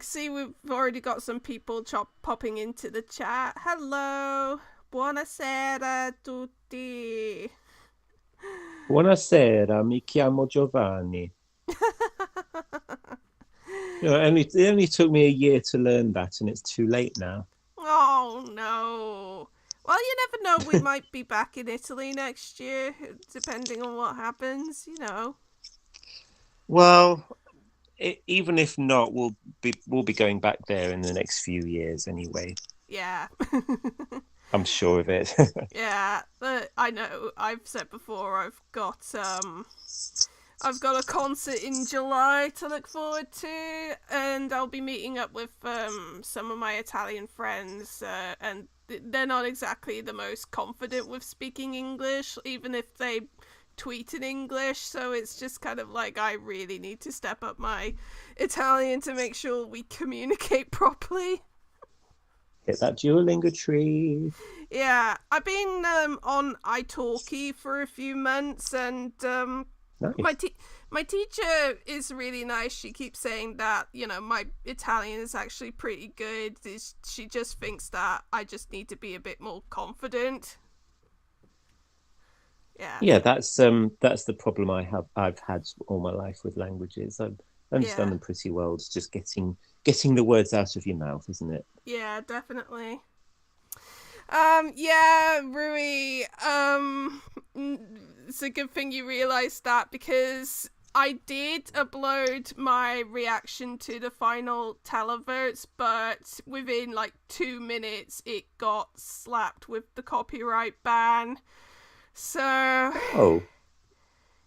see, we've already got some people popping into the chat. Hello, buonasera a tutti. Buonasera, mi chiamo Giovanni. It only took me a year to learn that, and it's too late now. Oh no. Well, you never know. We might be back in Italy next year, depending on what happens. Well, even if not, we'll be going back there in the next few years anyway. Yeah. I'm sure of it. Yeah, but I know. I've said before. I've got a concert in July to look forward to, and I'll be meeting up with some of my Italian friends, and they're not exactly the most confident with speaking English, even if they tweet in English. So it's just kind of like I really need to step up my Italian to make sure we communicate properly. Hit that Duolingo tree. Yeah, I've been on italki for a few months, and my Nice. my teacher is really nice. She keeps saying that my Italian is actually pretty good. She just thinks that I just need to be a bit more confident. Yeah, Yeah, that's the problem I've had all my life with languages. I understand yeah, them pretty well. It's just getting the words out of your mouth, isn't it? yeah, definitely. Yeah, Rui. It's a good thing you realised that, because I did upload my reaction to the final televotes, but within like 2 minutes it got slapped with the copyright ban. So, Oh,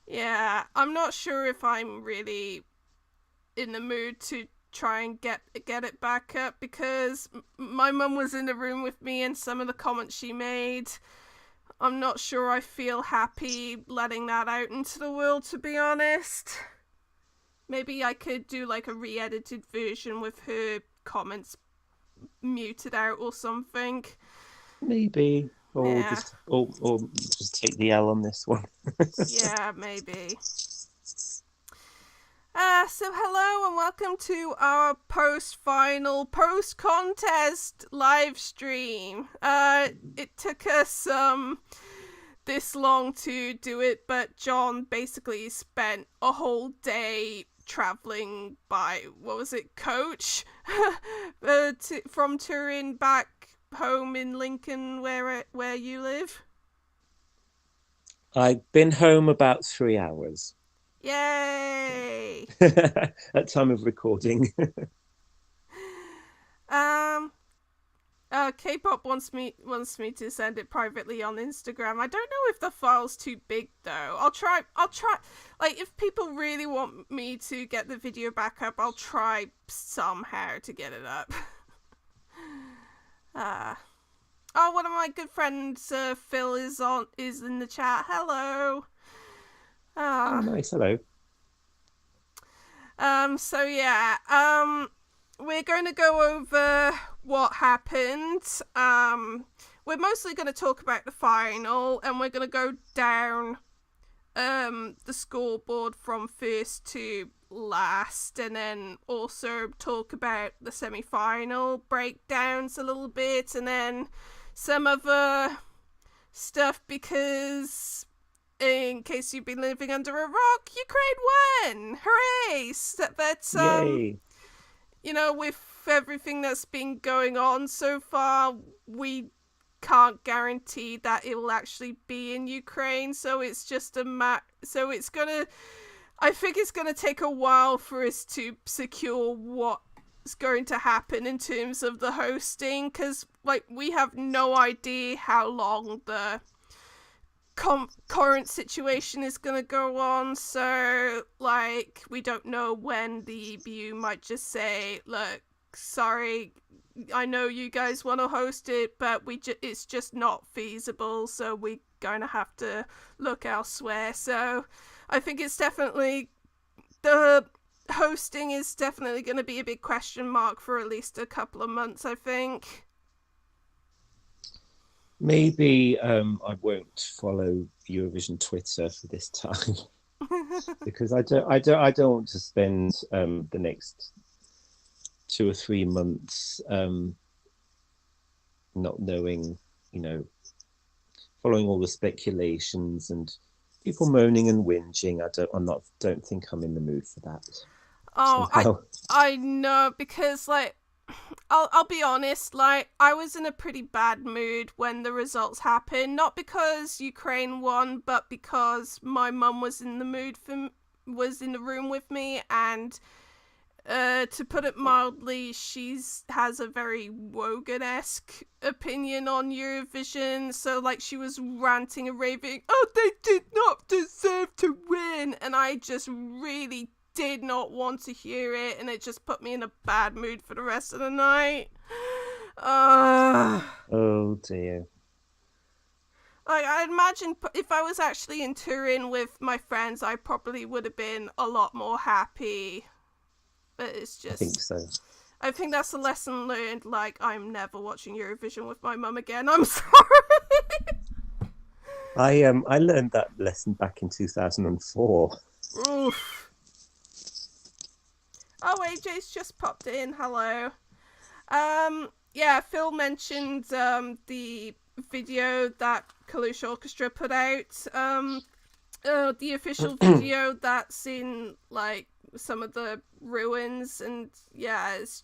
yeah, I'm not sure if I'm really in the mood to try and get it back up, because my mum was in the room with me, and some of the comments she made, I'm not sure I feel happy letting that out into the world, to be honest. Maybe I could do like a re-edited version with her comments muted out or something. maybe. Yeah, Or just take the L on this one. yeah, maybe. So hello and welcome to our post-final, post-contest live stream. It took us this long to do it, but John basically spent a whole day traveling by, what was it, coach, from Turin back home in Lincoln, where you live. I've been home about 3 hours Yay! at time of recording. Um, K-pop wants me to send it privately on Instagram. I don't know if the file's too big though. I'll try. Like, if people really want me to get the video back up, I'll try somehow to get it up. uh Oh, one of my good friends, Phil, is in the chat. Hello. Oh, Uh nice. Hello. so yeah. We're going to go over what happened. We're mostly going to talk about the final, and we're going to go down the scoreboard from first to last, and then also talk about the semi-final breakdowns a little bit, and then some other stuff, because in case you've been living under a rock, Ukraine won! Hooray! But Yay. with everything that's been going on so far, we can't guarantee that it will actually be in Ukraine. So it's just so it's gonna. I think it's gonna take a while for us to secure what's going to happen in terms of the hosting, because we have no idea how long the current situation is going to go on. So we don't know when the EBU might just say, look, sorry, I know you guys want to host it, but it's just not feasible, so we're going to have to look elsewhere. So I think it's definitely, the hosting is definitely going to be a big question mark for at least a couple of months, I think. Maybe I won't follow Eurovision Twitter for this time because I don't want to spend the next 2 or 3 months, not knowing, following all the speculations and people moaning and whinging. Don't think I'm in the mood for that Oh, somehow. I know, because like I'll be honest, like I was in a pretty bad mood when the results happened, not because Ukraine won, but because my mum was in the was in the room with me, and to put it mildly, has a very Wogan-esque opinion on Eurovision. So like she was ranting and raving, "Oh, they did not deserve to win," and I just really did not want to hear it, and it just put me in a bad mood for the rest of the night. Oh dear. Like, I imagine if I was actually in Turin with my friends, I probably would have been a lot more happy. But it's I think just, so. I think that's a lesson learned. Like, I'm never watching Eurovision with my mum again. I'm sorry. I learned that lesson back in 2004. Oof. Oh, AJ's just popped in. Hello. Yeah, Phil mentioned the video that Kalush Orchestra put out. The official video that's in like some of the ruins, and yeah, it's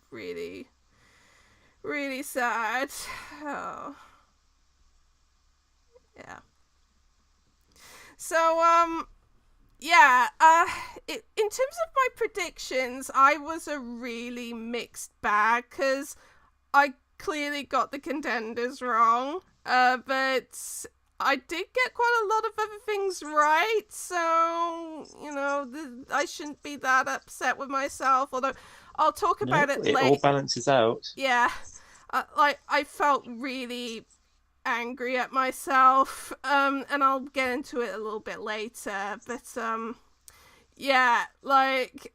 really, really sad. Oh. Yeah. So, yeah, in terms of my predictions, I was a really mixed bag, because I clearly got the contenders wrong, but I did get quite a lot of other things right, so, I shouldn't be that upset with myself, although I'll talk No, about it it later. all balances out. Yeah, like, I felt really angry at myself, and I'll get into it a little bit later, but, yeah, like,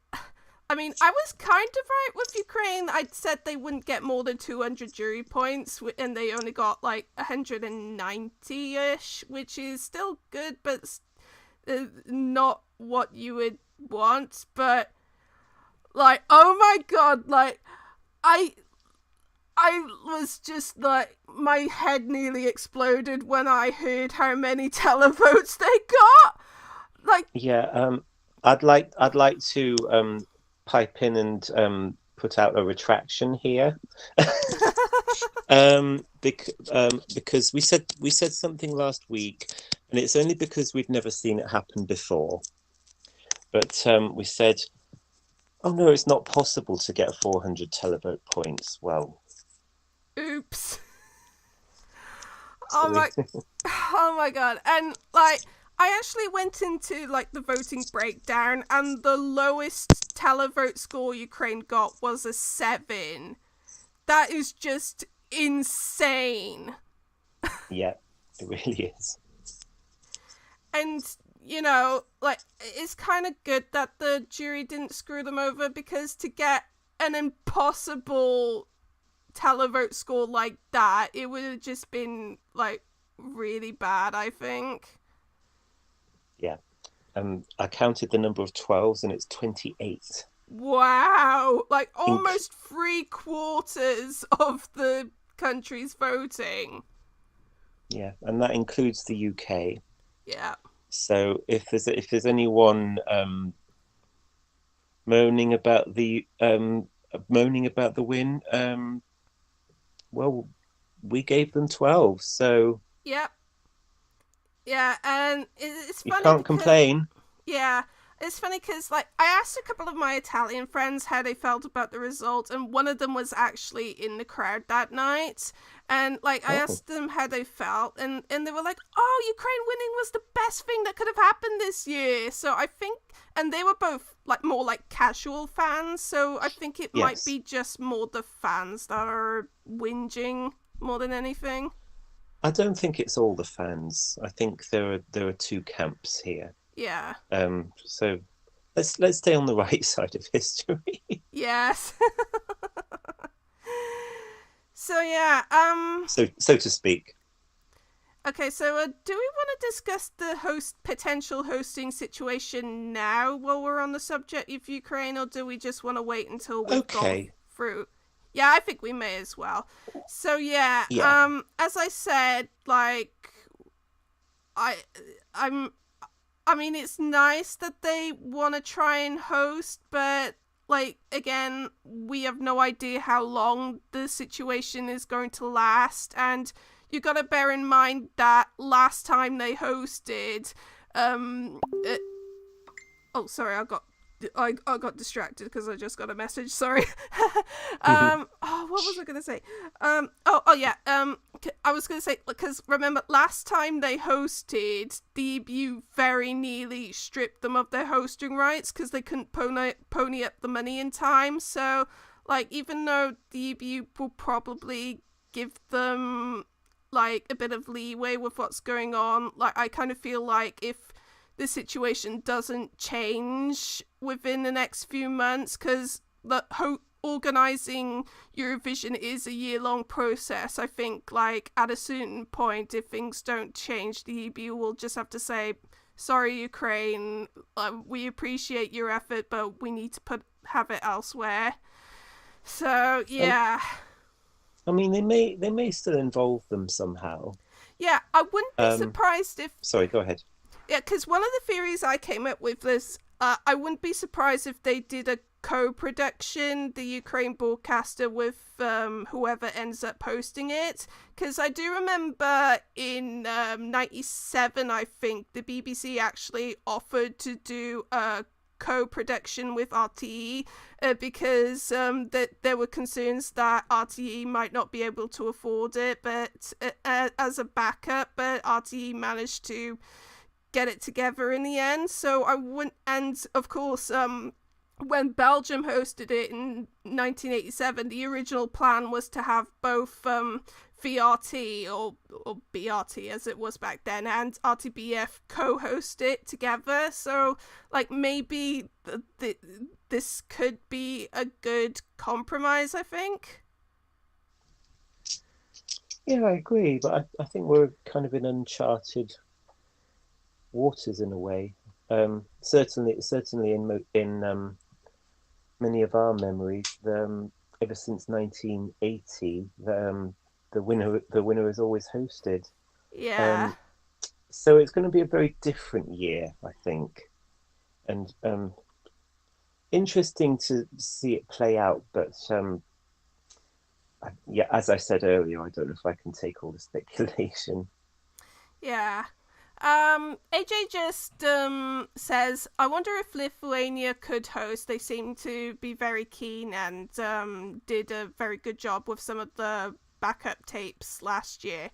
I mean, I was kind of right with Ukraine. I said they wouldn't get more than 200 jury points, and they only got like 190-ish, which is still good, but not what you would want. But, like, oh my god, like, I was just like, my head nearly exploded when I heard how many televotes they got. Like, Yeah, I'd like to pipe in and put out a retraction here. Because we said something last week, and it's only because we'd never seen it happen before. But we said, "Oh no, it's not possible to get 400 televote points." Well, oops. so Oh my god. And like, I actually went into like the voting breakdown, and the lowest televote score Ukraine got was a 7. That is just insane. yeah, it really is. And like, it's kind of good that the jury didn't screw them over, because to get an impossible televote score like that, it would have just been like really bad, I think. Yeah. I counted the number of 12s, and it's 28. Wow, like almost 3/4 of the country's voting. Yeah, and that includes the UK. Yeah. So if there's anyone moaning about the win, well, we gave them 12, so Yep. Yeah, and it's you funny can't because, complain. yeah, it's funny because, like, I asked a couple of my Italian friends how they felt about the result, and one of them was actually in the crowd that night. And, like, I Oh, asked them how they felt, and they were like, "Oh, Ukraine winning was the best thing that could have happened this year." So I think, and they were both, like, more like casual fans, so I think it might yes. be just more the fans that are whinging more than anything. I don't think it's all the fans. I think there are two camps here. Yeah. So let's stay on the right side of history. Yes. So yeah, so to speak. Okay, so do we want to discuss the potential hosting situation now while we're on the subject of Ukraine, or do we just want to wait until we've gone Okay. through? Yeah, I think we may as well. So yeah, Yeah. as I said, like I, I'm, I mean, it's nice that they want to try and host, but like again, we have no idea how long the situation is going to last, and you got to bear in mind that last time they hosted, it, oh sorry, I got distracted because I just got a message. Sorry. Oh, what was I gonna say? Oh yeah. I was gonna say because remember last time they hosted, the EBU very nearly stripped them of their hosting rights because they couldn't pony up the money in time. So like, even though the EBU will probably give them like a bit of leeway with what's going on, like I kind of feel like if the situation doesn't change within the next few months, because organizing Eurovision is a year-long process. I think, like, at a certain point, if things don't change, the EBU will just have to say, "Sorry, Ukraine. We appreciate your effort, but we need to have it elsewhere." So yeah, I mean, they may still involve them somehow. yeah. I wouldn't be Um, surprised if Sorry, go ahead. Yeah, because one of the theories I came up with was I wouldn't be surprised if they did a co-production, the Ukraine broadcaster, with whoever ends up posting it. Because I do remember in '97, I think, the BBC actually offered to do a co-production with RTE because there were concerns that RTE might not be able to afford it, but as a backup, but RTE managed to get it together in the end. So I wouldn't, and of course, when Belgium hosted it in 1987, the original plan was to have both VRT or BRT as it was back then and RTBF co-host it together. So like maybe this could be a good compromise, I think. Yeah, I agree, but I think we're kind of in uncharted waters in a way. Certainly in many of our memories, ever since 1980, the winner is always hosted. Yeah. Um, so it's going to be a very different year, I think, and interesting to see it play out. But yeah, as I said earlier, I don't know if I can take all the speculation. Yeah. AJ just says, I wonder if Lithuania could host. They seem to be very keen and did a very good job with some of the backup tapes last year.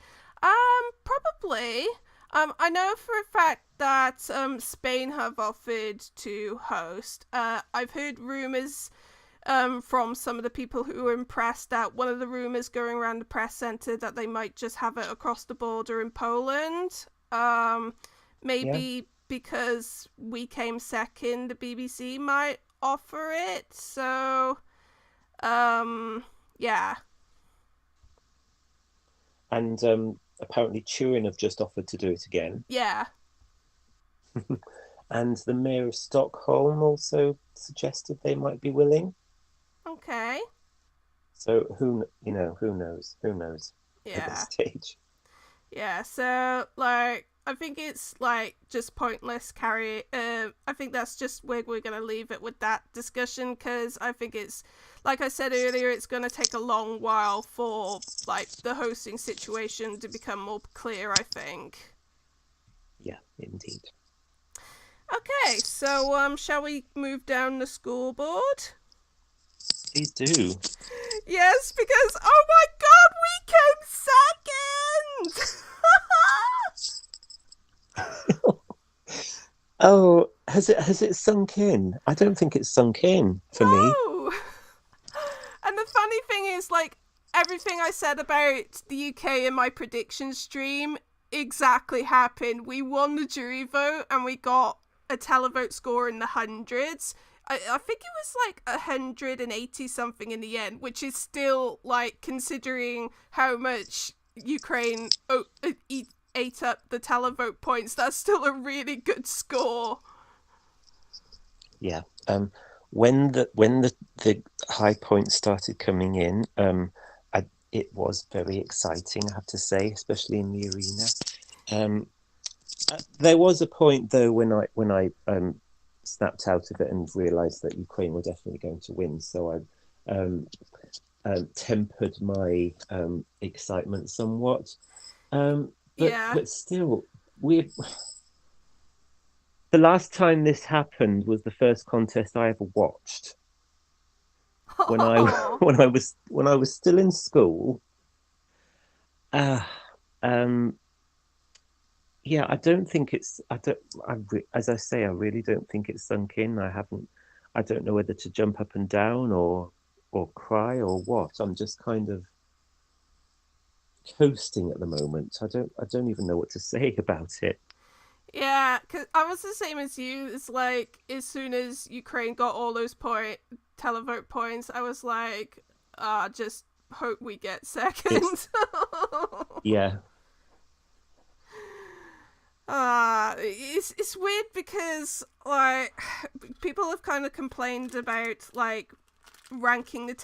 Probably. I know for a fact that Spain have offered to host. I've heard rumors from some of the people who were impressed that one of the rumors going around the press center that they might just have it across the border in Poland. Yeah, Maybe because we came second, the BBC might offer it. So, yeah, and apparently Turin have just offered to do it again. yeah, And the mayor of Stockholm also suggested they might be willing. okay, So who knows at this yeah. stage. Yeah, so like I think it's like just pointless carry. I think that's just where we're gonna leave it with that discussion because I think it's like I said earlier, it's gonna take a long while for like the hosting situation to become more clear. I think. Yeah, indeed. Okay, so shall we move down the scoreboard? Please do. Yes, because oh my god, we came second. Oh, has it sunk in? I don't think it's sunk in for me. No. And the funny thing is, like, everything I said about the UK in my prediction stream exactly happened. We won the jury vote and we got a televote score in the hundreds. I think it was like 180 something in the end, which is still, like, considering how much Ukraine ate up the televote points, that's still a really good score. Yeah. When the high points started coming in, it was very exciting, I have to say, especially in the arena. There was a point though when I snapped out of it and realised that Ukraine were definitely going to win. So I tempered my excitement somewhat. Yeah. But still, we. The last time this happened was the first contest I ever watched when I Oh. when I was still in school. Uh, um, yeah, I don't think it's. I don't. As I say, I really don't think it's sunk in. I haven't. I don't know whether to jump up and down or cry or what. I'm just kind of coasting at the moment. I don't even know what to say about it. Yeah, because I was the same as you. It's like, as soon as Ukraine got all those televote points, I was like, just hope we get second. Yeah. It's weird because, like, people have kind of complained about, like, ranking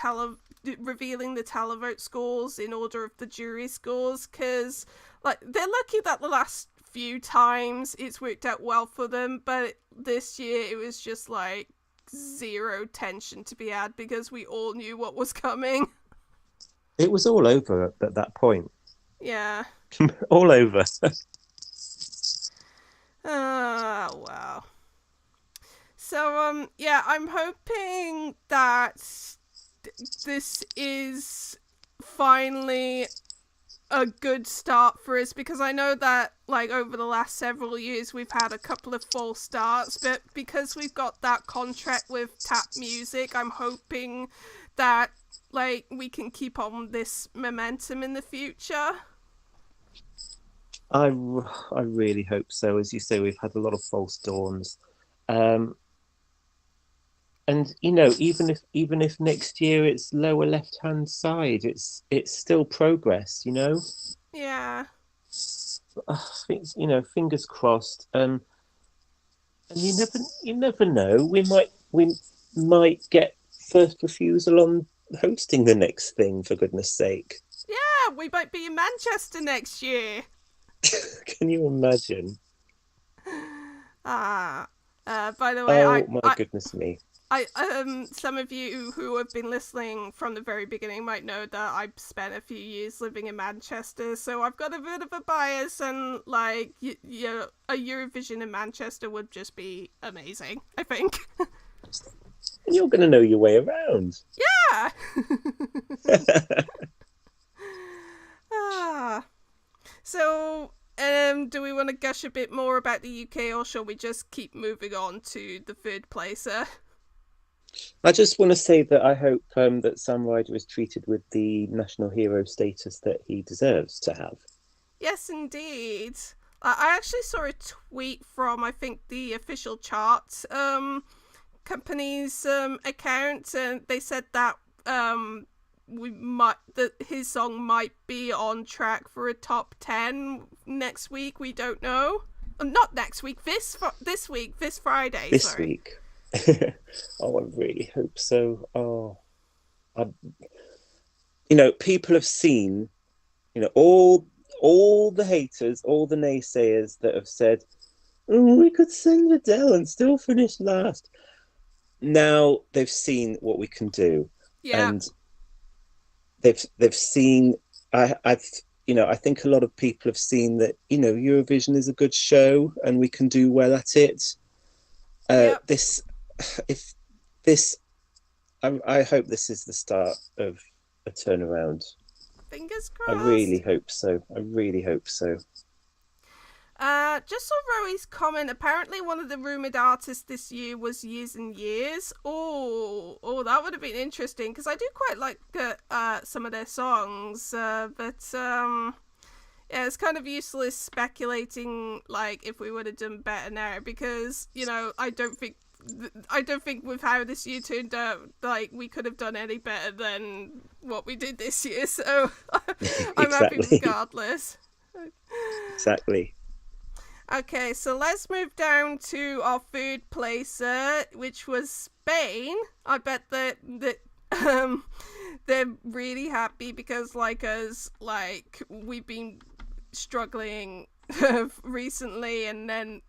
revealing the televote scores in order of the jury scores, because, like, they're lucky that the last few times it's worked out well for them, but this year it was just like zero tension to be had because we all knew what was coming. It was all over at that point. Yeah. All over. Wow. So yeah, I'm hoping that this is finally a good start for us, because I know that, like, over the last several years we've had a couple of false starts, but because we've got that contract with Tap Music, I'm hoping that, like, we can keep on this momentum in the future. I really hope so. As you say, we've had a lot of false dawns, um, and even if next year it's lower left hand side, it's still progress. Yeah. Fingers crossed. And you never know. We might get first refusal on hosting the next thing. For goodness sake, Yeah, we might be in Manchester next year. can you imagine? By the way, Oh my goodness me! some of you who have been listening from the very beginning might know that I've spent a few years living in Manchester, so I've got a bit of a bias, and, like, a Eurovision in Manchester would just be amazing, I think. You're going to know your way around. Yeah. ah. So, do we want to gush a bit more about the UK, or shall we just keep moving on to the third placer? I just want to say that I hope that Sam Ryder is treated with the national hero status that he deserves to have. Yes, indeed. I actually saw a tweet from, I think, the official chart company's account, and they said that that his song might be on track for a top 10 next week. We don't know. Not next week. This week. This Friday. This week. Oh, I really hope so. Oh, people have seen, all the haters, all the naysayers that have said, "Oh, we could send Adele and still finish last." Now they've seen what we can do, and they've seen. I think a lot of people have seen that Eurovision is a good show and we can do well at it. I hope this is the start of a turnaround. Fingers crossed. I really hope so. I really hope so. Just saw Rory's comment. Apparently, one of the rumoured artists this year was Years and Years. Oh, that would have been interesting, because I do quite like some of their songs. But yeah, it's kind of useless speculating, like, if we would have done better now, because I don't think with how this year turned out, like, we could have done any better than what we did this year. So I'm happy regardless. Exactly. Okay, so let's move down to our third placer, which was Spain. I bet that um they're really happy because, like us, like we've been struggling recently, and then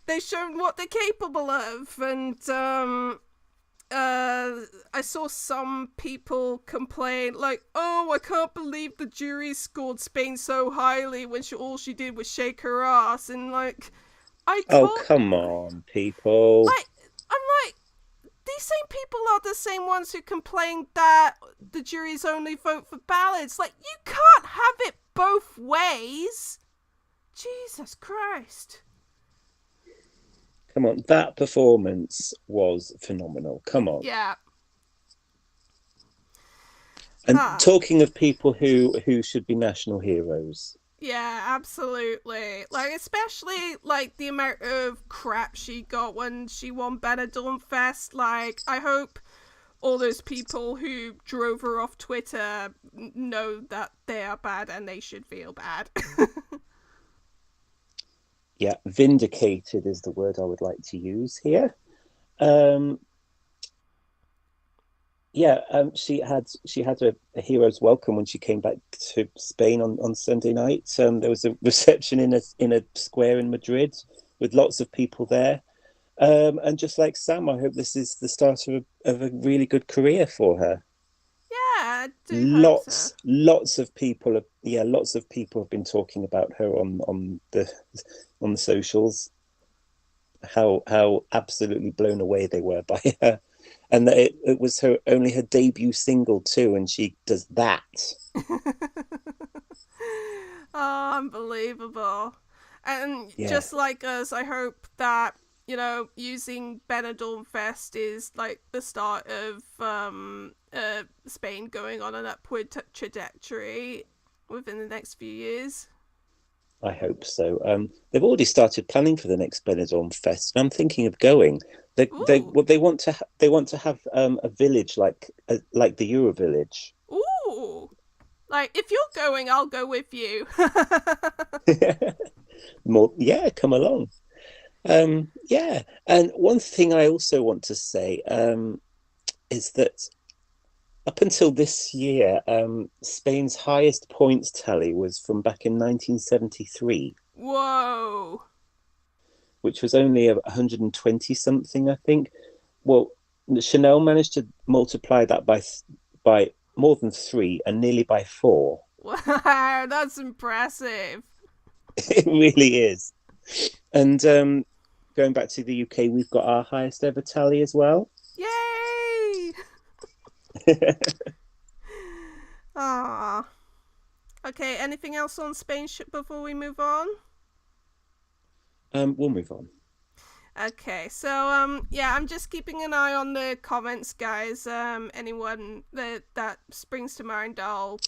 they've shown what they're capable of, and I saw some people complain, like, "Oh, I can't believe the jury scored Spain so highly when all she did was shake her ass," and like, I Oh, can't, come on, people. like, I'm like, these same people are the same ones who complained that the juries only vote for ballads. Like, you can't have it both ways. Jesus Christ. Come on. That performance was phenomenal. Come on. Yeah. And Ah. talking of people who should be national heroes. Yeah, absolutely. Like, especially, like, the amount of crap she got when she won Benidorm Fest. Like, I hope all those people who drove her off Twitter know that they are bad and they should feel bad. Yeah, vindicated is the word I would like to use here. Um, she had a hero's welcome when she came back to Spain on Sunday night. There was a reception in a square in Madrid with lots of people there. And just like Sam, I hope this is the start of a really good career for her. Yeah, I do hope so. Lots of people have been talking about her on the socials. How absolutely blown away they were by her, and that it was only her debut single too, and she does that. Oh, unbelievable. And Yeah, just like us, I hope that, using Benidorm Fest is like the start of Spain going on an upward trajectory within the next few years. I hope so. They've already started planning for the next Benidorm Fest, and I'm thinking of going. Ooh. What they want to have a village like the Euro Village. Ooh. Like, if you're going, I'll go with you. More, yeah, come along. Yeah, and one thing I also want to say is that up until this year, Spain's highest points tally was from back in 1973, Whoa. which was only 120 something, I think. Well, Chanel managed to multiply that by more than three and nearly by four. Wow, that's impressive. It really is. And going back to the UK, we've got our highest ever tally as well. Yay! Ah. Okay, anything else on Spain before we move on? We'll move on. Okay, so yeah, I'm just keeping an eye on the comments, guys. Anyone that springs to mind, I'll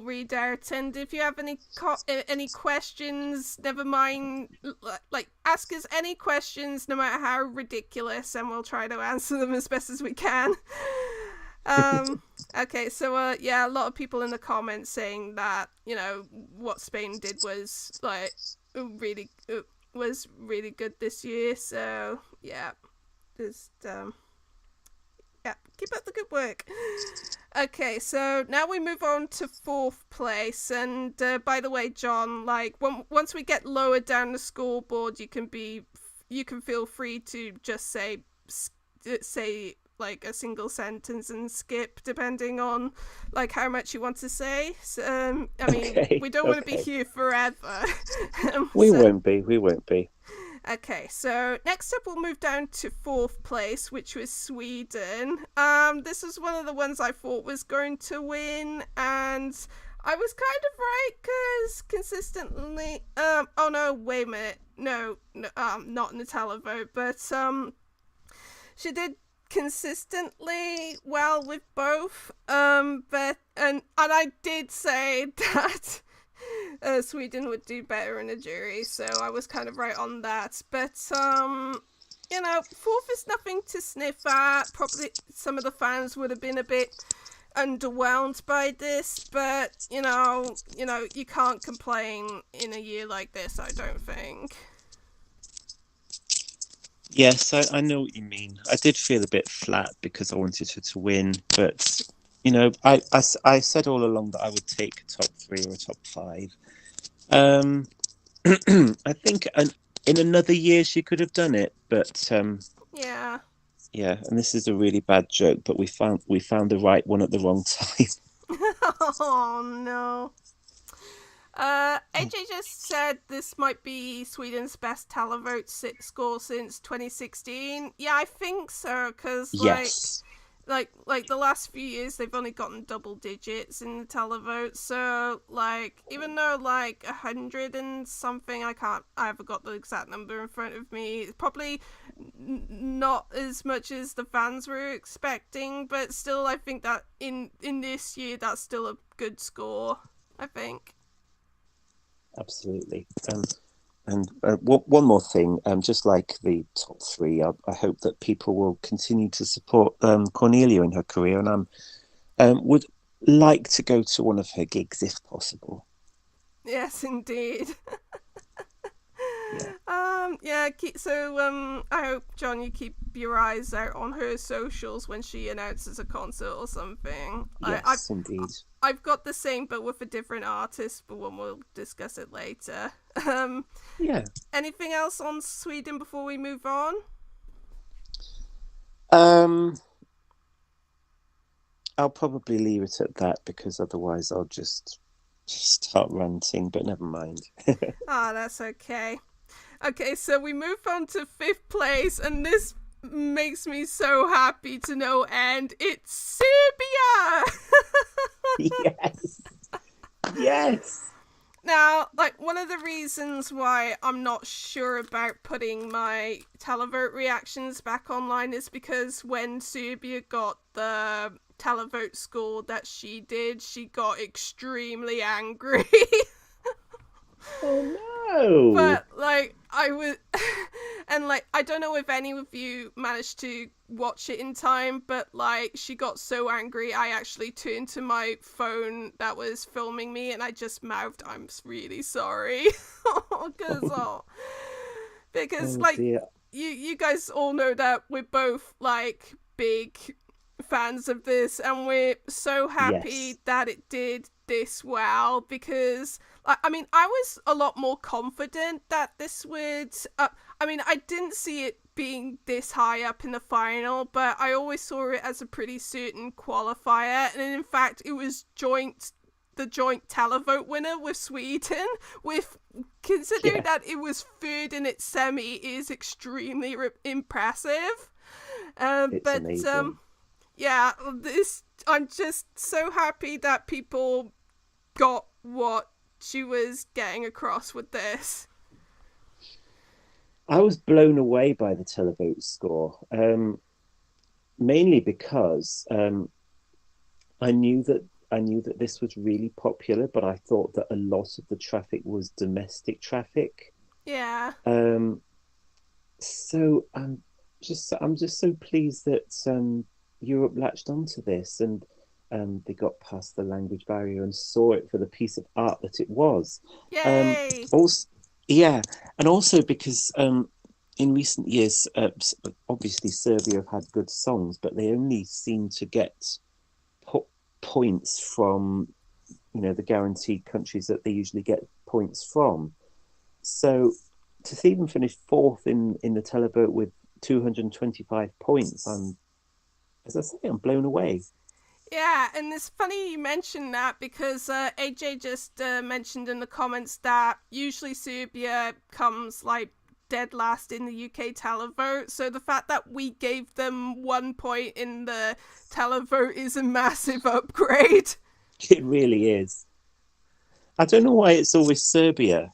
read out. And if you have any questions, never mind. Like, ask us any questions, no matter how ridiculous, and we'll try to answer them as best as we can. Okay, so yeah, a lot of people in the comments saying that what Spain did was like really was really good this year. So yeah, just yeah, keep up the good work. Okay, so now we move on to fourth place. And by the way, John, like once we get lower down the scoreboard, you can feel free to just say like a single sentence and skip depending on like how much you want to say. So, I mean, Okay, we don't want to be here forever. we won't be. Okay, so next up we'll move down to fourth place, which was Sweden. This was one of the ones I thought was going to win, and I was kind of right because consistently. Oh no, wait a minute. No, not in the televote, but she did consistently well with both. But and I did say that Sweden would do better in a jury, so I was kind of right on that. But fourth is nothing to sniff at. Probably some of the fans would have been a bit underwhelmed by this, but you know, you can't complain in a year like this, I don't think. Yes, I know what you mean. I did feel a bit flat because I wanted her to win, but I said all along that I would take a top three or a top five. Um, I think in another year she could have done it, but Yeah. yeah. And this is a really bad joke, but we found the right one at the wrong time. Oh no. AJ just said this might be Sweden's best televote score since 2016. Yeah, I think so, because Yes. like the last few years they've only gotten double digits in the televote. So like even though like 100 and something, I haven't got the exact number in front of me. It's probably not as much as the fans were expecting, but still I think that in this year that's still a good score, I think. Absolutely. And one more thing, just like the top three, I hope that people will continue to support Cornelia in her career, and would like to go to one of her gigs if possible. Yes, indeed. Yeah. Yeah. I hope, John, you keep your eyes out on her socials when she announces a concert or something. Yes, indeed. I've got the same, but with a different artist. But we'll discuss it later. Yeah. Anything else on Sweden before we move on? I'll probably leave it at that because otherwise I'll just start ranting. But never mind. That's okay. Okay, so we move on to fifth place, and this makes me so happy to no end. It's Serbia! Yes. Yes. Now, like, one of the reasons why I'm not sure about putting my televote reactions back online is because when Serbia got the televote score that she did, she got extremely angry. Oh no. But like I was and like I don't know if any of you managed to watch it in time, but like she got so angry I actually turned to my phone that was filming me and I just mouthed I'm really sorry. Because Oh like dear. you guys all know that we're both like big fans of this, and we're so happy Yes. that it did this well, because I mean I was a lot more confident that this would I mean I didn't see it being this high up in the final, but I always saw it as a pretty certain qualifier, and in fact it was the joint televote winner with Sweden, with considering that it was third in its semi is extremely impressive. It's But amazing. yeah, I'm just so happy that people got what she was getting across with this. I was blown away by the televote score, mainly because I knew that this was really popular, but I thought that a lot of the traffic was domestic traffic. Yeah. So I'm just so pleased that Europe latched onto this, and they got past the language barrier and saw it for the piece of art that it was. Yay! Also, yeah, and also because in recent years, obviously Serbia have had good songs, but they only seem to get points from the guaranteed countries that they usually get points from. So to see them finish fourth in the televote with 225 points, as I say, I'm blown away. Yeah, and it's funny you mentioned that because AJ just mentioned in the comments that usually Serbia comes like dead last in the UK televote, so the fact that we gave them 1 point in the televote is a massive upgrade. It really is. I don't know why it's always Serbia.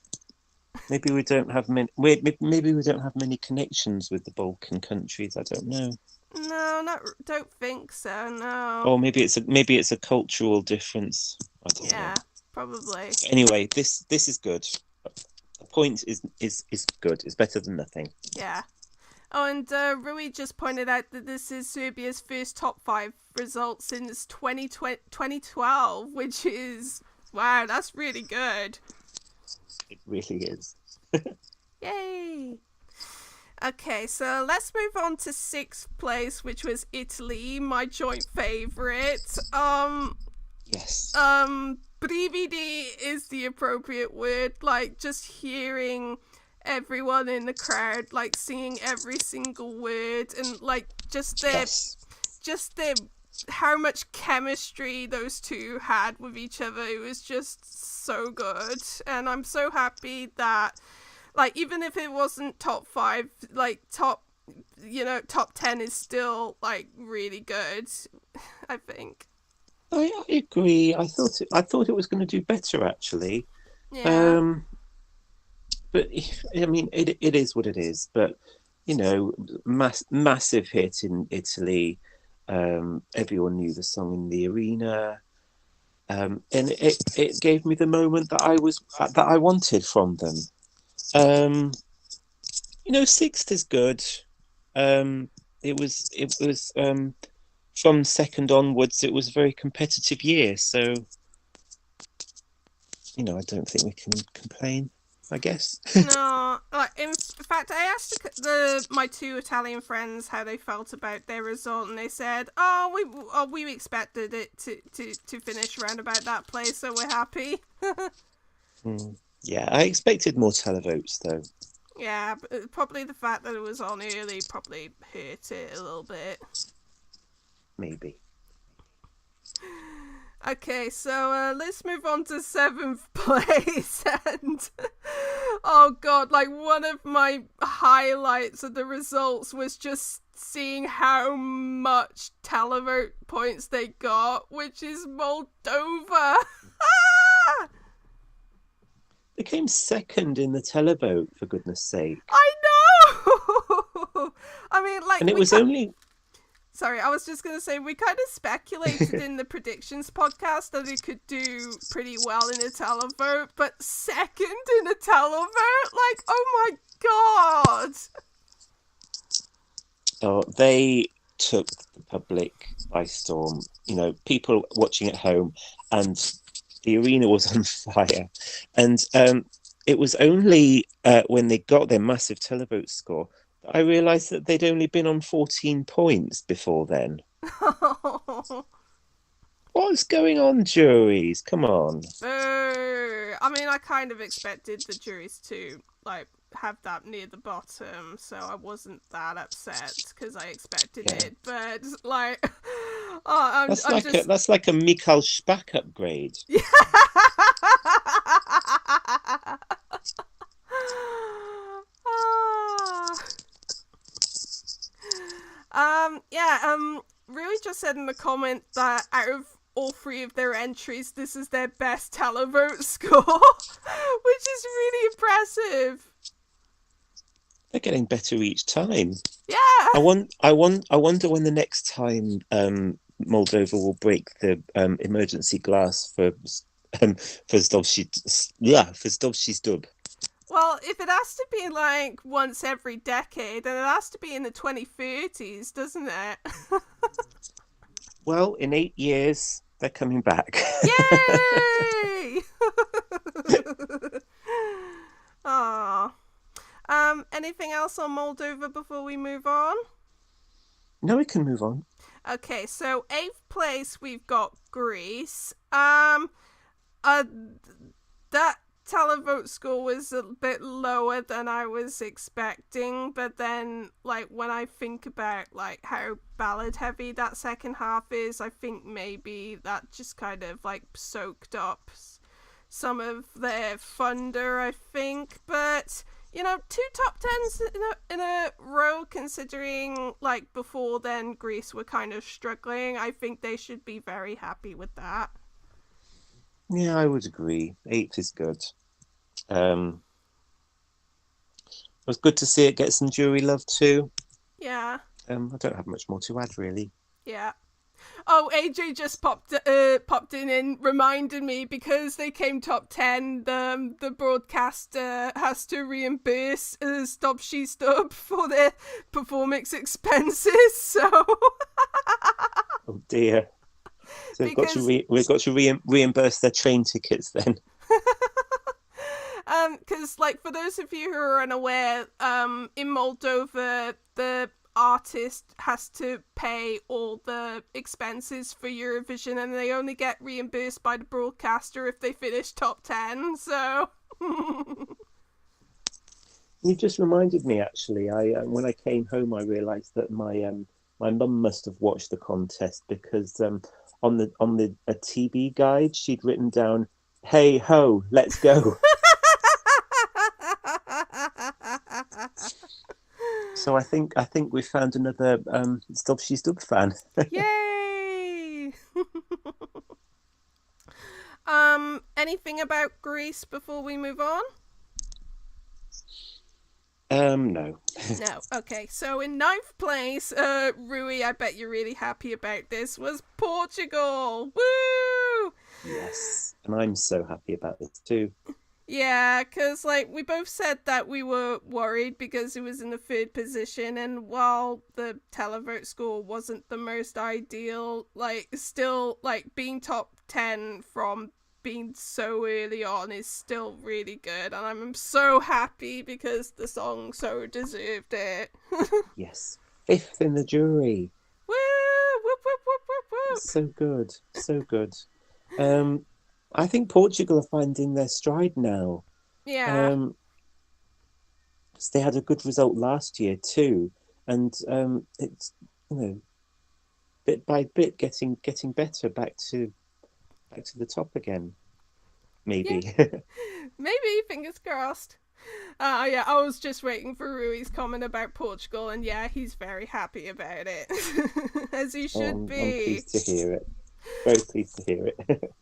Maybe we don't have many. Maybe we don't have many connections with the Balkan countries. I don't know. No, don't think so. No. Or maybe it's a cultural difference. I don't know. Yeah, probably. Anyway, this is good. A point is good. It's better than nothing. Yeah. Oh, and Rui just pointed out that this is Serbia's first top 5 result since 2012, which is, wow, that's really good. It really is. Yay! Okay, so let's move on to 6th place, which was Italy, my joint favourite. Yes. Brividi is the appropriate word. Like, just hearing everyone in the crowd, like, singing every single word, and, like, just the how much chemistry those two had with each other. It was just so good. And I'm so happy that, like, even if it wasn't top 5, like, top 10 is still, like, really good, I think. I agree. I thought it was going to do better, actually. Yeah. But I mean, it is what it is. But massive hit in Italy. Everyone knew the song in the arena, and it gave me the moment that I wanted from them. 6th is good. It was from second onwards. It was a very competitive year, so I don't think we can complain, I guess. No, like, in fact, I asked my 2 Italian friends how they felt about their result, and they said, we expected it to finish around about that place, so we're happy. Yeah, I expected more televotes, though. Yeah, but probably the fact that it was on early probably hurt it a little bit. Maybe. Okay, so let's move on to 7th place. And oh god, like, one of my highlights of the results was just seeing how much televote points they got, which is Moldova. They came second in the televote, for goodness sake. I know. I mean, like, and it was only. Sorry, I was just going to say, we kind of speculated in the predictions podcast that it could do pretty well in a televote, but second in a televote? Like, oh my god! Oh, they took the public by storm. People watching at home, and the arena was on fire. And it was only when they got their massive televote score I realised that they'd only been on 14 points before then. What's going on, juries? Come on. I mean, I kind of expected the juries to, like, have that near the bottom, so I wasn't that upset because I expected it. But, like, that's like a Michael Spack upgrade. Rui just said in the comment that out of all 3 of their entries, this is their best televote score, which is really impressive. They're getting better each time. Yeah. I wonder when the next time Moldova will break the emergency glass for Zdovshi's dub. Well, if it has to be like once every decade, then it has to be in the 2030s, doesn't it? Well, in 8 years, they're coming back. Yay! Aww. Anything else on Moldova before we move on? No, we can move on. Okay, so 8th place we've got Greece. That televote score was a bit lower than I was expecting, but then, like, when I think about, like, how ballad heavy that second half is, I think maybe that just kind of, like, soaked up some of their thunder, I think. But, 2 top 10s in a row, considering, like, before then Greece were kind of struggling. I think they should be very happy with that. Yeah, I would agree. 8th is good. It was good to see it get some jury love too. Yeah. I don't have much more to add, really. Yeah. Oh, AJ just popped in and reminded me because they came top 10. The broadcaster has to reimburse Stop She Stub for their performance expenses. So Oh dear. So because we've got to reimburse their train tickets then. because like for those of you who are unaware, in Moldova the artist has to pay all the expenses for Eurovision, and they only get reimbursed by the broadcaster if they finish top 10. So You just reminded me, actually. I when I came home, I realised that my mum must have watched the contest because on the a TV guide she'd written down, "Hey ho, let's go." So I think we found another Stop She Stub fan. Yay! Anything about Greece before we move on? No. No. Okay, so in ninth place, Rui, I bet you're really happy about this, was Portugal. Woo! Yes, and I'm so happy about this too. Yeah, because like we both said that we were worried because it was in the third position, and while the televote score wasn't the most ideal, like still like being top 10 from being so early on is still really good, and I'm so happy because the song so deserved it. Yes, fifth in the jury. Woo! Whoop whoop whoop whoop whoop! So good, so good. I think Portugal are finding their stride now. Yeah. Um, they had a good result last year too, and it's bit by bit getting better back to the top again. Yeah. Maybe. Maybe, fingers crossed. Yeah, I was just waiting for Rui's comment about Portugal, and yeah, he's very happy about it. As he should I'm be. pleased to hear it. Very pleased to hear it.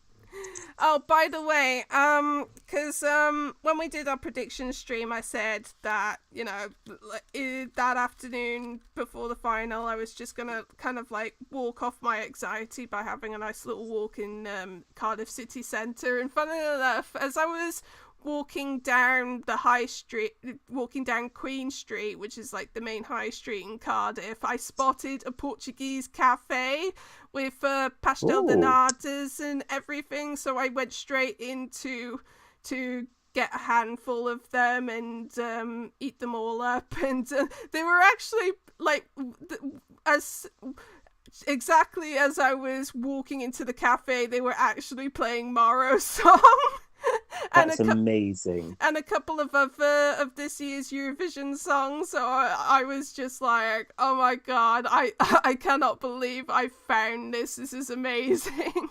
Oh, by the way, because when we did our prediction stream, I said that, you know, that afternoon before the final, I was just gonna kind of like walk off my anxiety by having a nice little walk in Cardiff city centre. And funnily enough, as I was walking down the high street, walking down Queen Street, which is like the main high street in Cardiff, I spotted a Portuguese cafe with pastel de natas and everything. So I went straight into to get a handful of them and eat them all up. And they were actually like as exactly as I was walking into the cafe, they were actually playing Maro's song. That's amazing. And a couple of other of this year's Eurovision songs. So I was just like, oh my god, I cannot believe I found this. This is amazing. You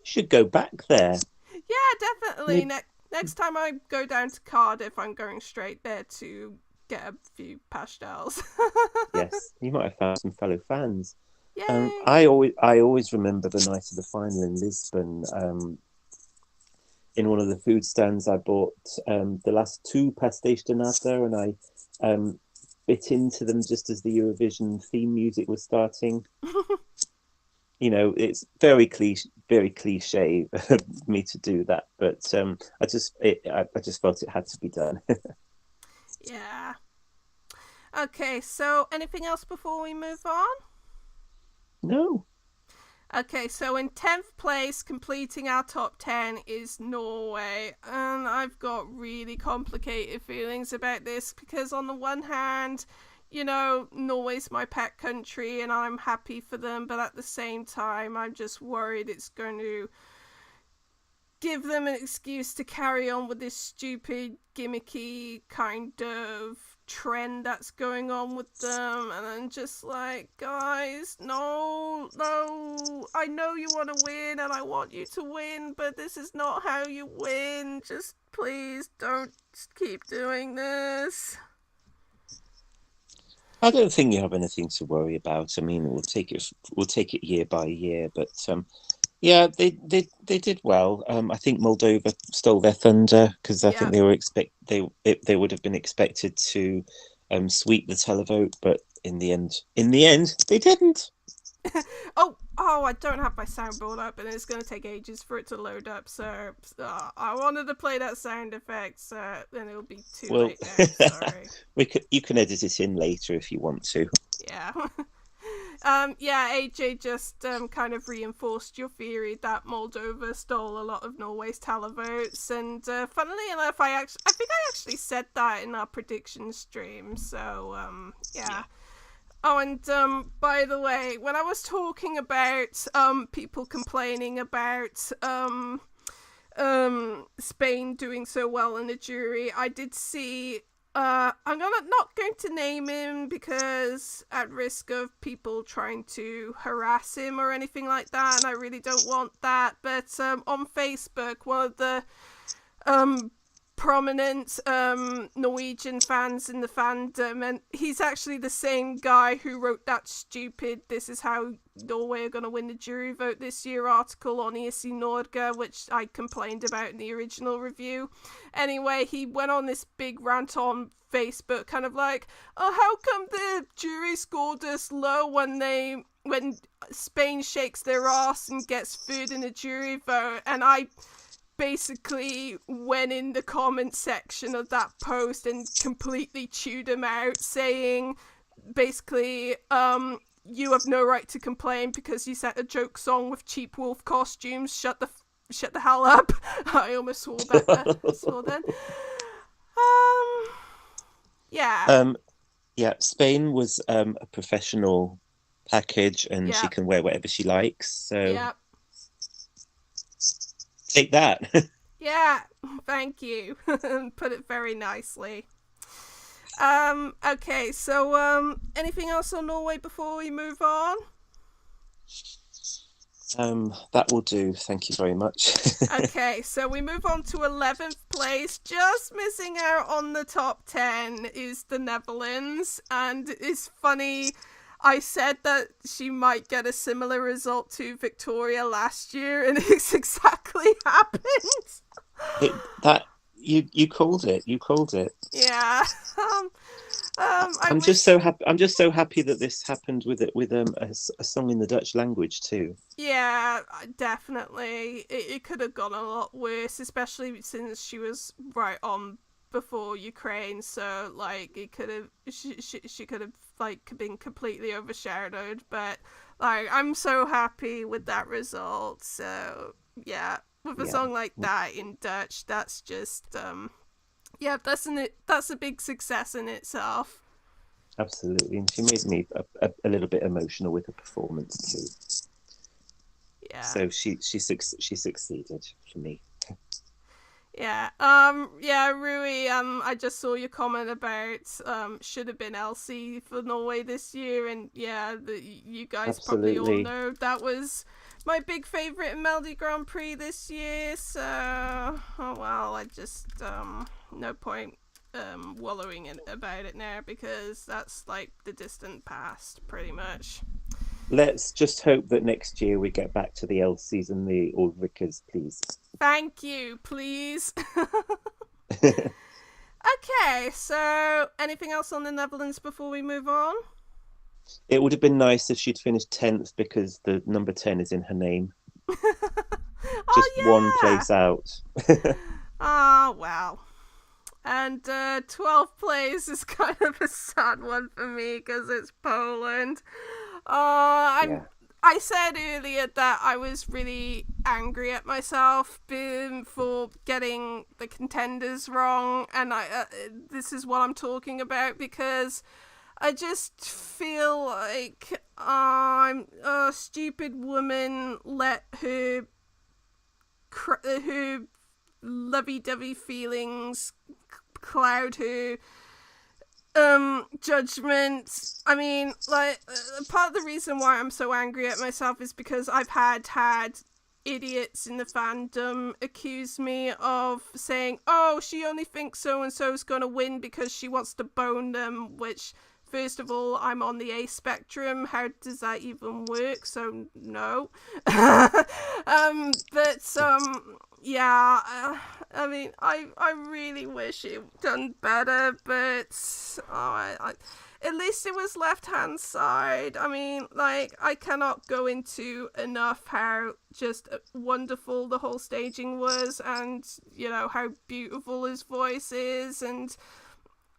should go back there. Yeah, definitely. Next time I go down to Cardiff, I'm going straight there to get a few pastels. Yes, you might have found some fellow fans. Yay! I always remember the night of the final in Lisbon. In one of the food stands, I bought the last two pastéis de nata, and I bit into them just as the Eurovision theme music was starting. You know, it's very cliche of me to do that, but I just felt it had to be done. Yeah. Okay, so anything else before we move on? No. Okay, so in 10th place, completing our top 10 is Norway. And I've got really complicated feelings about this because on the one hand, you know, Norway's my pet country and I'm happy for them. But at the same time, I'm just worried it's going to give them an excuse to carry on with this stupid, gimmicky kind of trend that's going on with them. And I'm just like, guys, no, I know you want to win and I want you to win, but this is not how you win. Just please don't keep doing this. I don't think you have anything to worry about. I mean, we'll take it year by year, but yeah, they did well. I think Moldova stole their thunder because I think they would have been expected to sweep the televote, but in the end, they didn't. Oh, I don't have my soundboard up, and it's going to take ages for it to load up. So I wanted to play that sound effect, so then it'll be too Well, late now. Sorry. you can edit it in later if you want to. Yeah. Yeah, AJ just kind of reinforced your theory that Moldova stole a lot of Norway's televotes, and funnily enough, I think I actually said that in our prediction stream. So yeah. Oh, and by the way, when I was talking about people complaining about Spain doing so well in the jury, I did see. I'm not going to name him because at risk of people trying to harass him or anything like that, and I really don't want that. But on Facebook, one of the prominent Norwegian fans in the fandom, and he's actually the same guy who wrote that stupid "This is how Norway are going to win the jury vote this year" article on ESC Norge, which I complained about in the original review. Anyway, he went on this big rant on Facebook, kind of like, "Oh, how come the jury scored this low when Spain shakes their ass and gets third in the jury vote?" And I basically went in the comment section of that post and completely chewed him out, saying basically, you have no right to complain because you set a joke song with cheap wolf costumes. Shut the hell up. I almost swore then. Yeah. Yeah, Spain was a professional package, and she Yep. can wear whatever she likes. So Yep. take that. Yeah, thank you. Put it very nicely. Okay, so anything else on Norway before we move on? That will do. Thank you very much. Okay, so we move on to 11th place. Just missing out on the top 10 is the Netherlands, and it's funny. I said that she might get a similar result to Victoria last year, and it's exactly happened. You called it. You called it. Yeah. I'm just so happy that this happened with a song in the Dutch language too. Yeah, definitely. It could have gone a lot worse, especially since she was right on before Ukraine. So like, it could have she could have like been completely overshadowed. But like, I'm so happy with that result. So yeah, with a song like that in Dutch, that's just yeah, that's a big success in itself. Absolutely, and she made me a little bit emotional with her performance too. Yeah. So she succeeded for me. Yeah. Yeah, Rui, I just saw your comment about should have been Elsie for Norway this year, and yeah, you guys Absolutely. probably all know that was my big favourite in Melody Grand Prix this year, so oh well, I just no point wallowing about it now because that's like the distant past pretty much. Let's just hope that next year we get back to the Elsies and the Ulrikas, please. Thank you, please. Okay, so anything else on the Netherlands before we move on? It would have been nice if she'd finished 10th because the number 10 is in her name. Just one place out. Oh, wow. And 12th place is kind of a sad one for me because it's Poland. I said earlier that I was really angry at myself for getting the contenders wrong, and this is what I'm talking about because I just feel like I'm a stupid woman let her lovey-dovey feelings cloud her judgment. I mean, like, part of the reason why I'm so angry at myself is because I've had idiots in the fandom accuse me of saying, oh, she only thinks so and so's gonna win because she wants to bone them, which, first of all, I'm on the A spectrum. How does that even work? So no. Yeah, I mean, I really wish it done better, but at least it was left hand side. I mean, like, I cannot go into enough how just wonderful the whole staging was, and how beautiful his voice is. And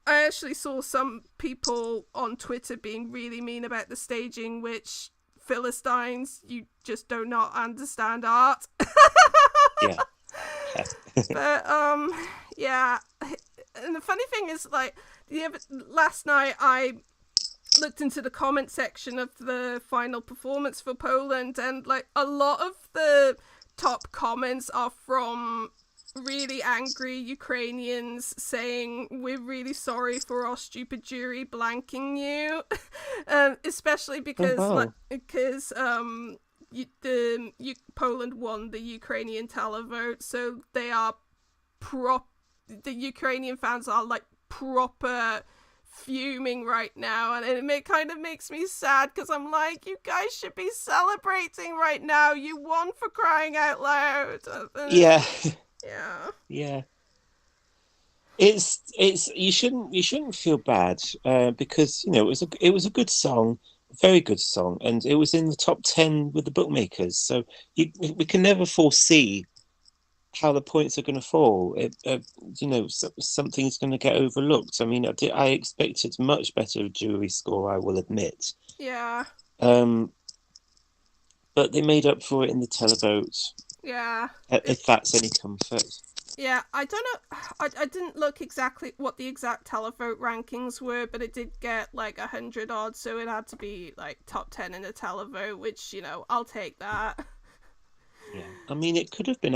I actually saw some people on Twitter being really mean about the staging, which, Philistines, you just do not understand art. Yeah. But yeah. And the funny thing is, like, last night I looked into the comment section of the final performance for Poland, and like a lot of the top comments are from really angry Ukrainians saying, "We're really sorry for our stupid jury blanking you," especially because wow. Poland won the Ukrainian televote, so they are the Ukrainian fans are like proper fuming right now, and it kind of makes me sad because I'm like, you guys should be celebrating right now. You won, for crying out loud. Yeah. Yeah. Yeah. It's you shouldn't feel bad because it was a good song, a very good song, and it was in the top 10 with the bookmakers. So we can never foresee how the points are going to fall. Something's going to get overlooked. I mean, I expected much better jury score, I will admit. Yeah. Um, but they made up for it in the televote. Yeah. If that's any comfort. Yeah, I don't know. I didn't look exactly what the exact televote rankings were, but it did get like 100 odd, so it had to be like top 10 in the televote, which I'll take that. Yeah, I mean, it could have been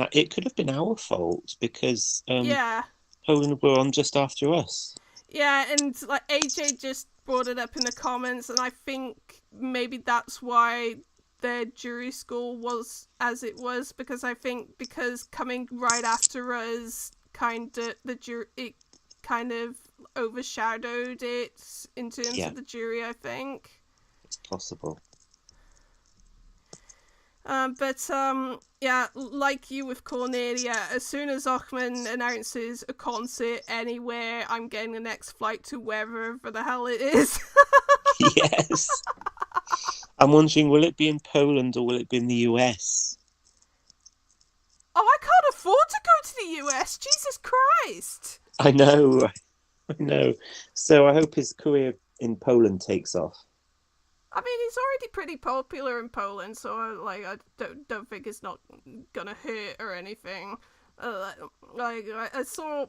our fault because Yeah, Poland were on just after us. yeah, and like AJ just brought it up in the comments, and I think maybe that's why their jury score was as it was, because I think because coming right after us, it kind of overshadowed it in terms Yeah, of the jury, I think. it's possible. Yeah, like you with Cornelia, as soon as Ochman announces a concert anywhere, I'm getting the next flight to wherever the hell it is. Yes, I'm wondering, will it be in Poland or will it be in the US? Oh, I can't afford to go to the US. Jesus Christ. I know, I know. So I hope his career in Poland takes off. I mean, he's already pretty popular in Poland, so I don't think it's not gonna hurt or anything. I saw,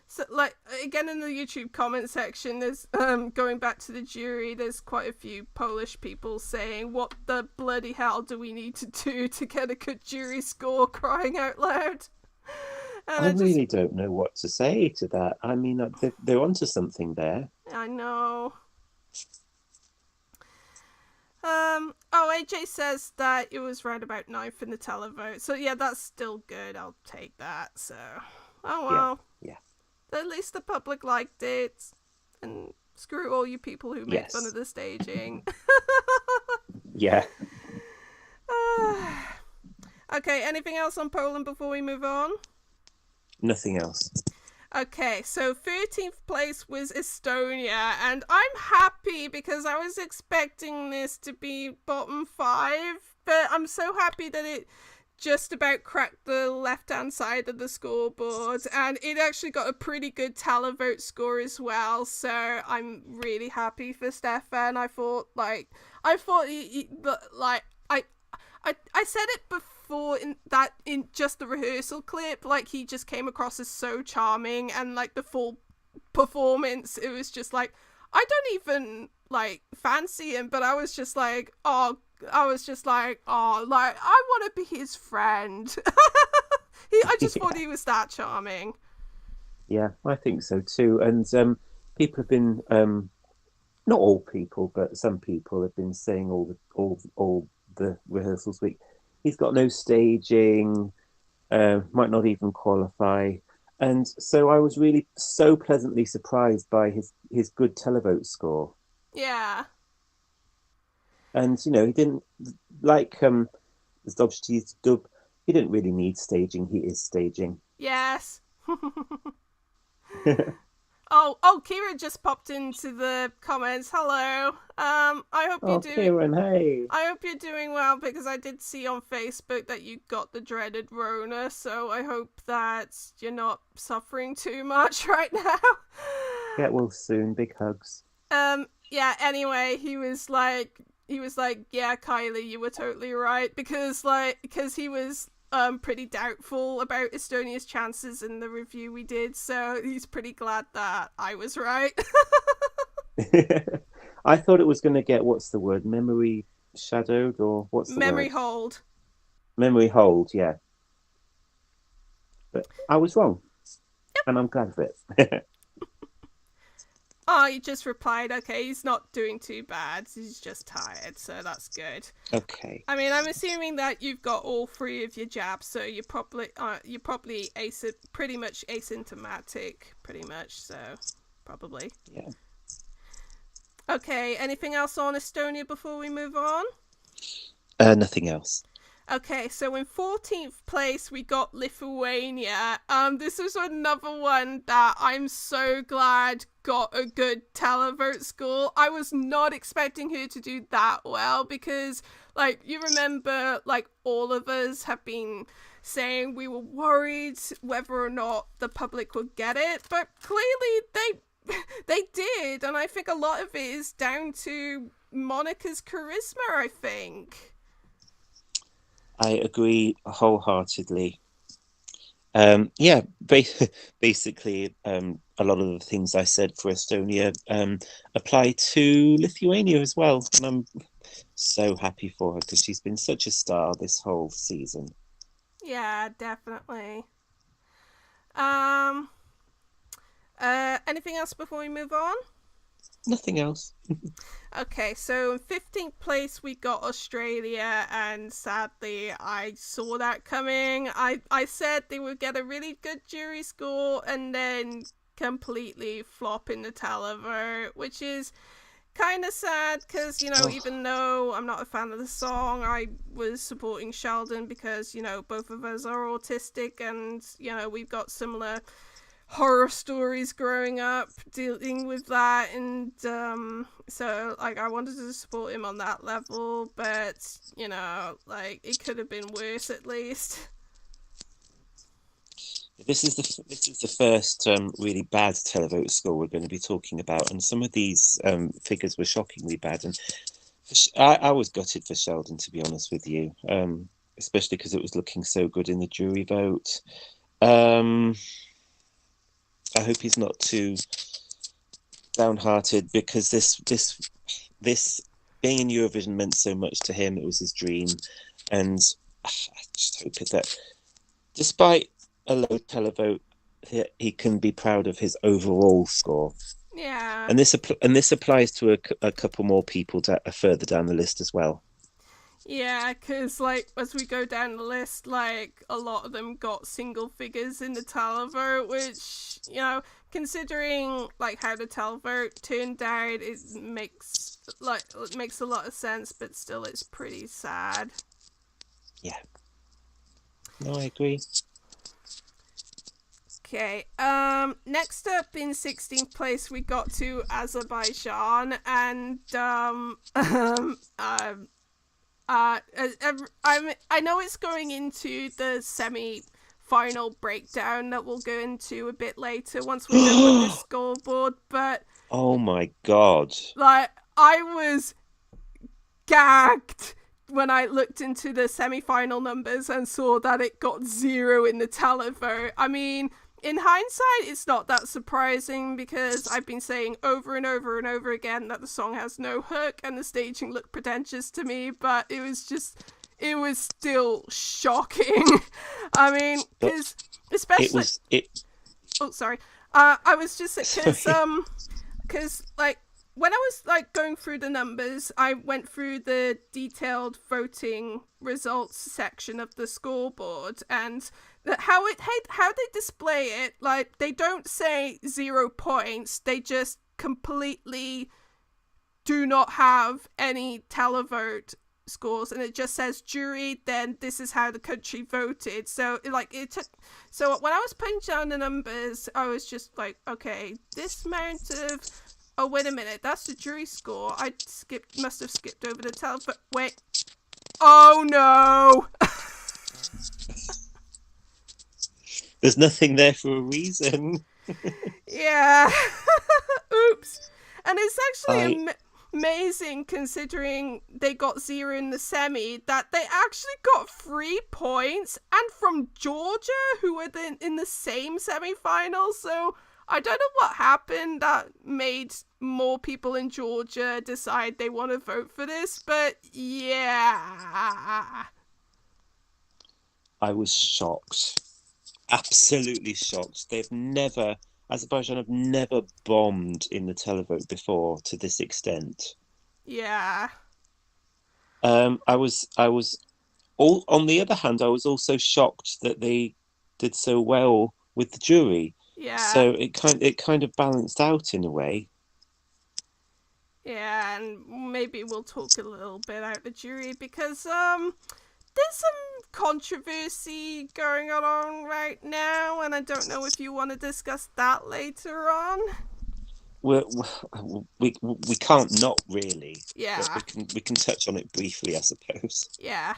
so, like, again in the YouTube comment section, there's going back to the jury. There's quite a few Polish people saying, "What the bloody hell do we need to do to get a good jury score?" Crying out loud. And I I just, really don't know what to say to that. I mean, they're onto something there. I know. AJ says that it was right about ninth in the televote. So yeah, that's still good. I'll take that. So, oh Yeah, well. yeah, At least the public liked it. And screw all you people who make fun yes, of the staging. yeah. Okay, anything else on Poland before we move on? Nothing else. Okay, so 13th place was Estonia, and I'm happy because I was expecting this to be bottom 5, but I'm so happy that it just about cracked the left-hand side of the scoreboard, and it actually got a pretty good televote score as well, so I'm really happy for Stefan. I thought I said it before in just the rehearsal clip, like, he just came across as so charming, and like the full performance, it was just like, I don't even like fancy him, but I was just like, I want to be his friend. I just thought he was that charming. Yeah, I think so too. And people have been, not all people, but some people have been saying all the rehearsals week, he's got no staging, might not even qualify. And so I was really so pleasantly surprised by his good televote score. Yeah. And he didn't, like as Dobshti's dub, he didn't really need staging. He is staging. Yes. Oh, Kira just popped into the comments. Hello. I hope you're Oh, doing. Kieran, hey. I hope you're doing well because I did see on Facebook that you got the dreaded Rona. So I hope that you're not suffering too much right now. Get well soon. Big hugs. Yeah. Anyway, he was like, yeah, Kylie, you were totally right because he was pretty doubtful about Estonia's chances in the review we did, so he's pretty glad that I was right. I thought it was going to get, what's the word? Memory shadowed, or what's the Memory word? hold. Memory hold, yeah. But I was wrong, and I'm glad of it. Oh, he just replied, okay, he's not doing too bad. He's just tired, so that's good. Okay. I mean, I'm assuming that you've got all three of your jabs, so you're probably pretty much asymptomatic, pretty much. So probably. Yeah. Okay. Anything else on Estonia before we move on? Nothing else. Okay, so in 14th place we got Lithuania. This was another one that I'm so glad got a good televote score. I was not expecting her to do that well because, like, you remember, like, all of us have been saying we were worried whether or not the public would get it, but clearly they did, and I think a lot of it is down to Monica's charisma, I think. I agree wholeheartedly. Yeah, basically, a lot of the things I said for Estonia apply to Lithuania as well, and I'm so happy for her because she's been such a star this whole season. Yeah, definitely. Um, Anything else before we move on? Nothing else. Okay, so in 15th place we got Australia, and sadly I saw that coming. I said they would get a really good jury score and then completely flop in the televote, which is kind of sad because, even though I'm not a fan of the song, I was supporting Sheldon because, both of us are autistic and, we've got similar horror stories growing up dealing with that, and so like I wanted to support him on that level, but like it could have been worse at least. This is the first really bad televote score we're going to be talking about, and some of these figures were shockingly bad. And I was gutted for Sheldon, to be honest with you, especially because it was looking so good in the jury vote. I hope he's not too downhearted because this being in Eurovision meant so much to him. It was his dream, and I just hope that despite a low televote, he can be proud of his overall score. Yeah. And this applies to a couple more people further down the list as well. Yeah, because, like, as we go down the list, like, a lot of them got single figures in the televote, which, considering, like, how the televote turned out, it makes a lot of sense, but still it's pretty sad. Yeah. No, I agree. Okay, next up in 16th place we got to Azerbaijan, and, I know it's going into the semi-final breakdown that we'll go into a bit later once we're done with this scoreboard, but oh my god, like I was gagged when I looked into the semi-final numbers and saw that it got 0 in the televote. I mean, in hindsight, it's not that surprising because I've been saying over and over and over again that the song has no hook and the staging looked pretentious to me, but it was still shocking. I mean, because especially oh, sorry. I was just because like when I was like going through the numbers, I went through the detailed voting results section of the scoreboard, and how they display it, like they don't say 0 points, they just completely do not have any televote scores, and it just says jury, then this is how the country voted. So like it took, so when I was putting down the numbers, I was just like, okay, this amount of, oh wait a minute, that's the jury score. I must have skipped over the telephone. Wait, oh no. There's nothing there for a reason. Yeah. Oops. And it's actually I amazing, considering they got 0 in the semi, that they actually got 3 points, and from Georgia, who were in the same semi-final. So I don't know what happened that made more people in Georgia decide they want to vote for this, but yeah. I was shocked. Absolutely shocked. Azerbaijan have never bombed in the televote before to this extent. Yeah. I was all on the other hand, I was also shocked that they did so well with the jury. Yeah. So it kind of balanced out in a way. Yeah, and maybe we'll talk a little bit about the jury, because there's some controversy going on right now, and I don't know if you want to discuss that later on. We can't not really. Yeah. But we can touch on it briefly, I suppose. Yeah.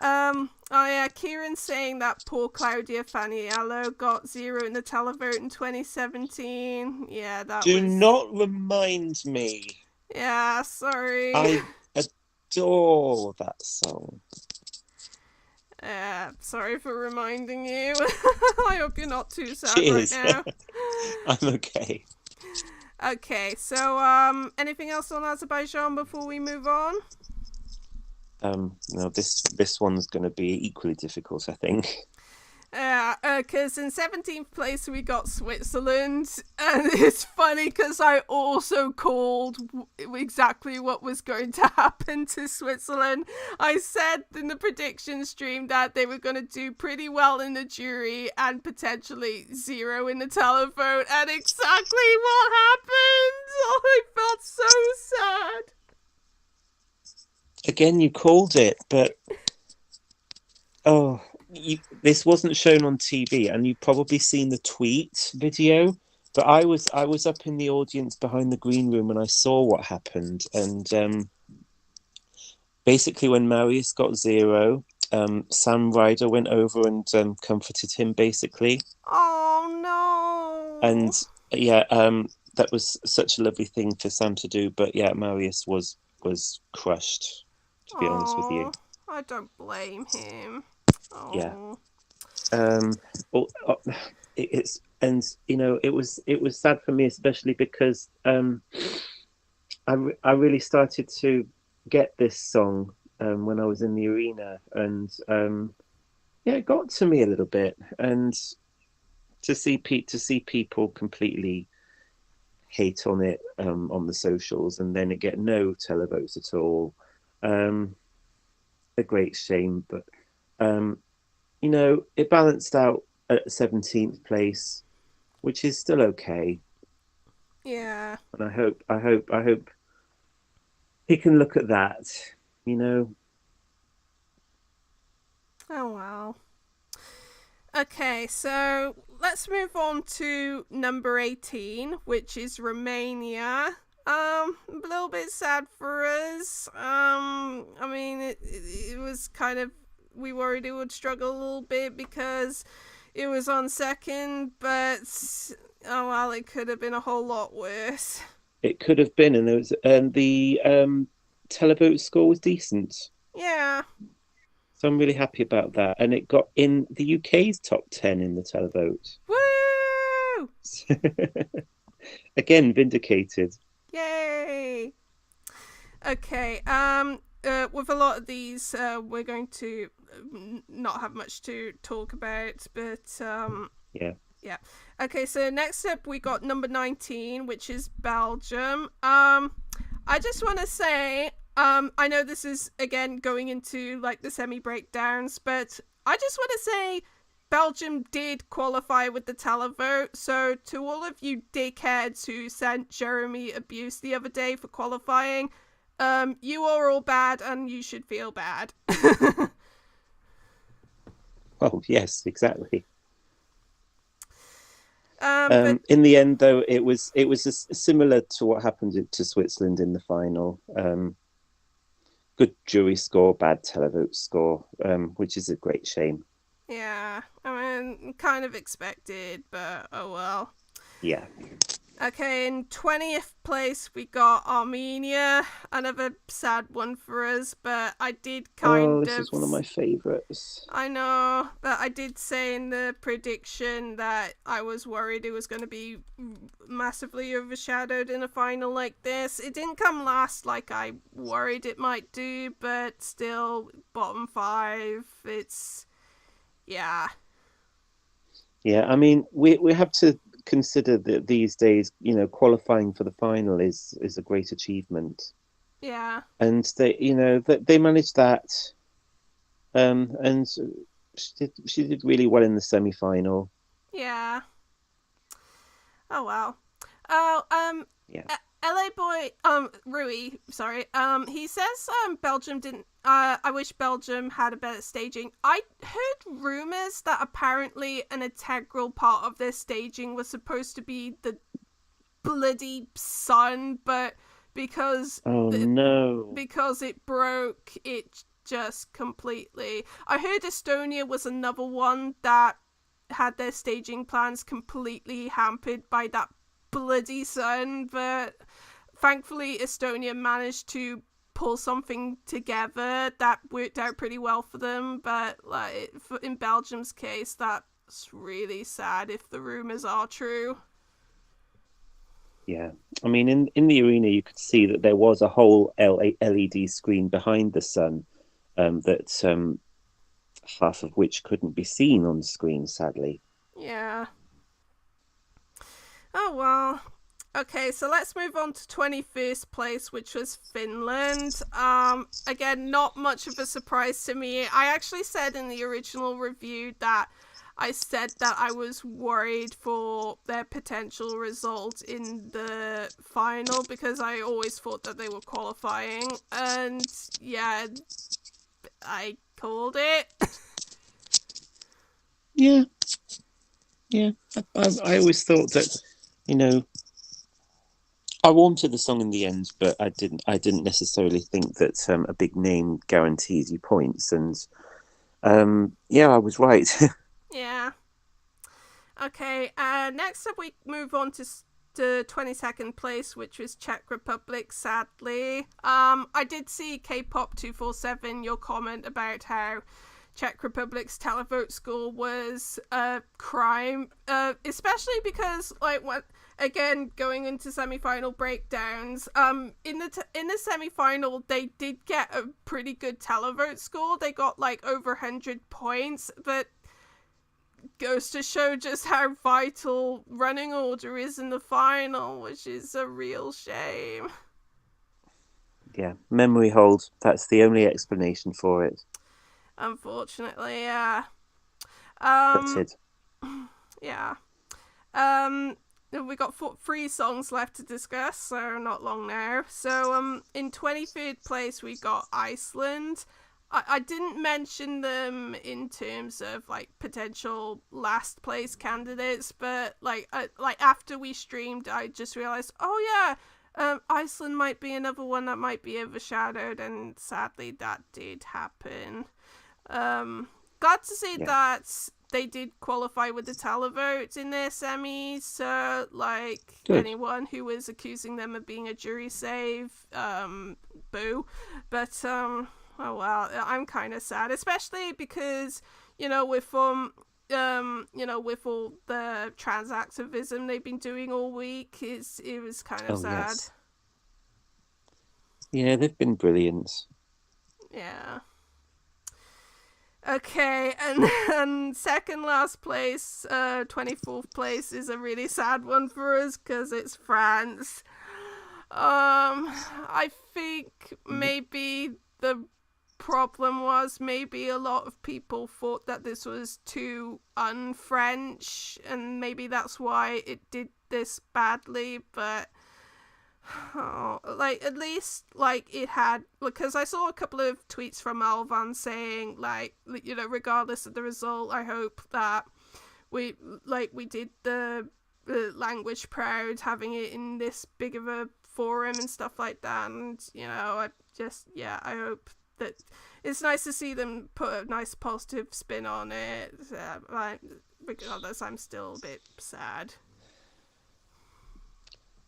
Oh yeah, Kieran's saying that poor Claudia Faniello got 0 in the televote in 2017. Yeah, Do not remind me. Yeah, sorry. I adore that song. Sorry for reminding you. I hope you're not too sad Cheers. right now. I'm okay. Okay, so anything else on Azerbaijan before we move on? No, this one's going to be equally difficult, I think. Because in 17th place we got Switzerland, and it's funny because I also called exactly what was going to happen to Switzerland. I said in the prediction stream that they were going to do pretty well in the jury and potentially 0 in the televote, and exactly what happened. Oh, I felt so sad. Again, you called it, but this wasn't shown on TV, and you've probably seen the tweet video. But I was up in the audience behind the green room, and I saw what happened. And basically, when Marius got 0, Sam Ryder went over and comforted him, basically. Oh no! And yeah, that was such a lovely thing for Sam to do. But yeah, Marius was crushed, to be honest with you. I don't blame him. Oh. Yeah. It's, and you know, it was sad for me, especially because I really started to get this song when I was in the arena, and yeah, it got to me a little bit, and to see people completely hate on it on the socials, and then it get no televotes at all. A great shame, but you know, it balanced out at 17th place, which is still okay. Yeah. And I hope he can look at that, you know. Oh wow. Okay, so let's move on to number 18, which is Romania. A little bit sad for us. I mean, it was kind of, we worried it would struggle a little bit because it was on second, but oh well, it could have been a whole lot worse. It could have been, and there was the televote score was decent. Yeah. So I'm really happy about that, and it got in the UK's top 10 in the televote. Woo! Again, vindicated. Yay! Okay, with a lot of these, we're going to not have much to talk about, but yeah. Okay, so next up we got number 19, which is Belgium. I just want to say, I know this is again going into like the semi breakdowns, but I just want to say Belgium did qualify with the televote, so to all of you dickheads who sent Jeremy abuse the other day for qualifying, You are all bad and you should feel bad. Oh, yes, exactly. But In the end, though, it was similar to what happened to Switzerland in the final. Good jury score, bad televote score, which is a great shame. yeah, I mean, kind of expected, but oh well. Yeah. Okay, in 20th place we got Armenia. Another sad one for us, but I did Oh, kind this of. is one of my favourites. I know, but I did say in the prediction that I was worried it was going to be massively overshadowed in a final like this. It didn't come last like I worried it might do, but still, bottom 5. It's. Yeah. Yeah, I mean, we have to consider that these days, qualifying for the final is a great achievement, Yeah. and they managed that, and she did really well in the semi-final. Yeah. Oh well. Oh, Yeah. LA boy, Rui, sorry. He says Belgium didn't. I wish Belgium had a better staging. I heard rumors that apparently an integral part of their staging was supposed to be the bloody sun, but because Oh no. because it broke, it just completely. I heard Estonia was another one that had their staging plans completely hampered by that bloody sun, but thankfully Estonia managed to pull something together that worked out pretty well for them. But like in Belgium's case, that's really sad if the rumors are true. Yeah. I mean, in the arena, you could see that there was a whole LED screen behind the sun, that half of which couldn't be seen on screen, sadly. Yeah. Oh well. Okay, so let's move on to 21st place, which was Finland. Again, not much of a surprise to me. I actually said in the original review that I said that I was worried for their potential result in the final because I always thought that they were qualifying. And yeah, I called it. Yeah. Yeah. I always thought that, you know, I wanted the song in the end, but I didn't necessarily think that a big name guarantees you points, and yeah, I was right. Yeah. Okay, next up we move on to 22nd place, which was Czech Republic, sadly. I did see K-pop 247, your comment about how Czech Republic's televote score was a crime, especially because, like, what again, going into semi-final breakdowns, in the semi-final they did get a pretty good televote score. They got like over 100 points, but goes to show just how vital running order is in the final, which is a real shame. Yeah, memory hold. That's the only explanation for it. Unfortunately, yeah. That's it. Yeah. We got 3 songs left to discuss, so not long now. So, in 23rd place, we got Iceland. I didn't mention them in terms of like potential last place candidates, but like after we streamed, I just realized, oh yeah, Iceland might be another one that might be overshadowed, and sadly that did happen. Glad to see that they did qualify with the televote in their semis, so like Good. anyone who was accusing them of being a jury save, boo. But oh well, I'm kind of sad, especially because, with with all the trans activism they've been doing all week, it was kind of sad. Yes. Yeah, they've been brilliant. Yeah. Okay, and second last place, 24th place is a really sad one for us because it's France. I think maybe the problem was maybe a lot of people thought that this was too un-French, and maybe that's why it did this badly, but Oh, like at least like it had, because I saw a couple of tweets from Alvan saying like, you know, regardless of the result, I hope that we we did the language proud, having it in this big of a forum and stuff like that. And you know, I just, yeah, I hope that it's nice to see them put a nice positive spin on it. Regardless, I'm still a bit sad.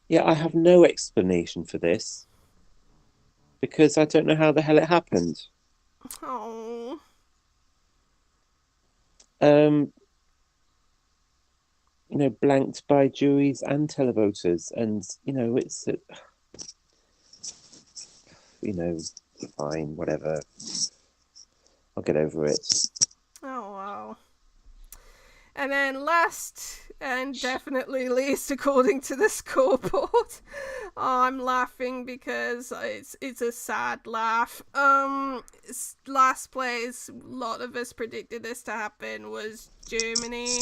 Yeah, I have no explanation for this because I don't know how the hell it happened. Oh. Um, blanked by juries and televoters, and you know, fine, whatever. I'll get over it. Oh wow. And then last and definitely least, according to the scoreboard, I'm laughing because it's a sad laugh. Last place, a lot of us predicted this to happen, was Germany.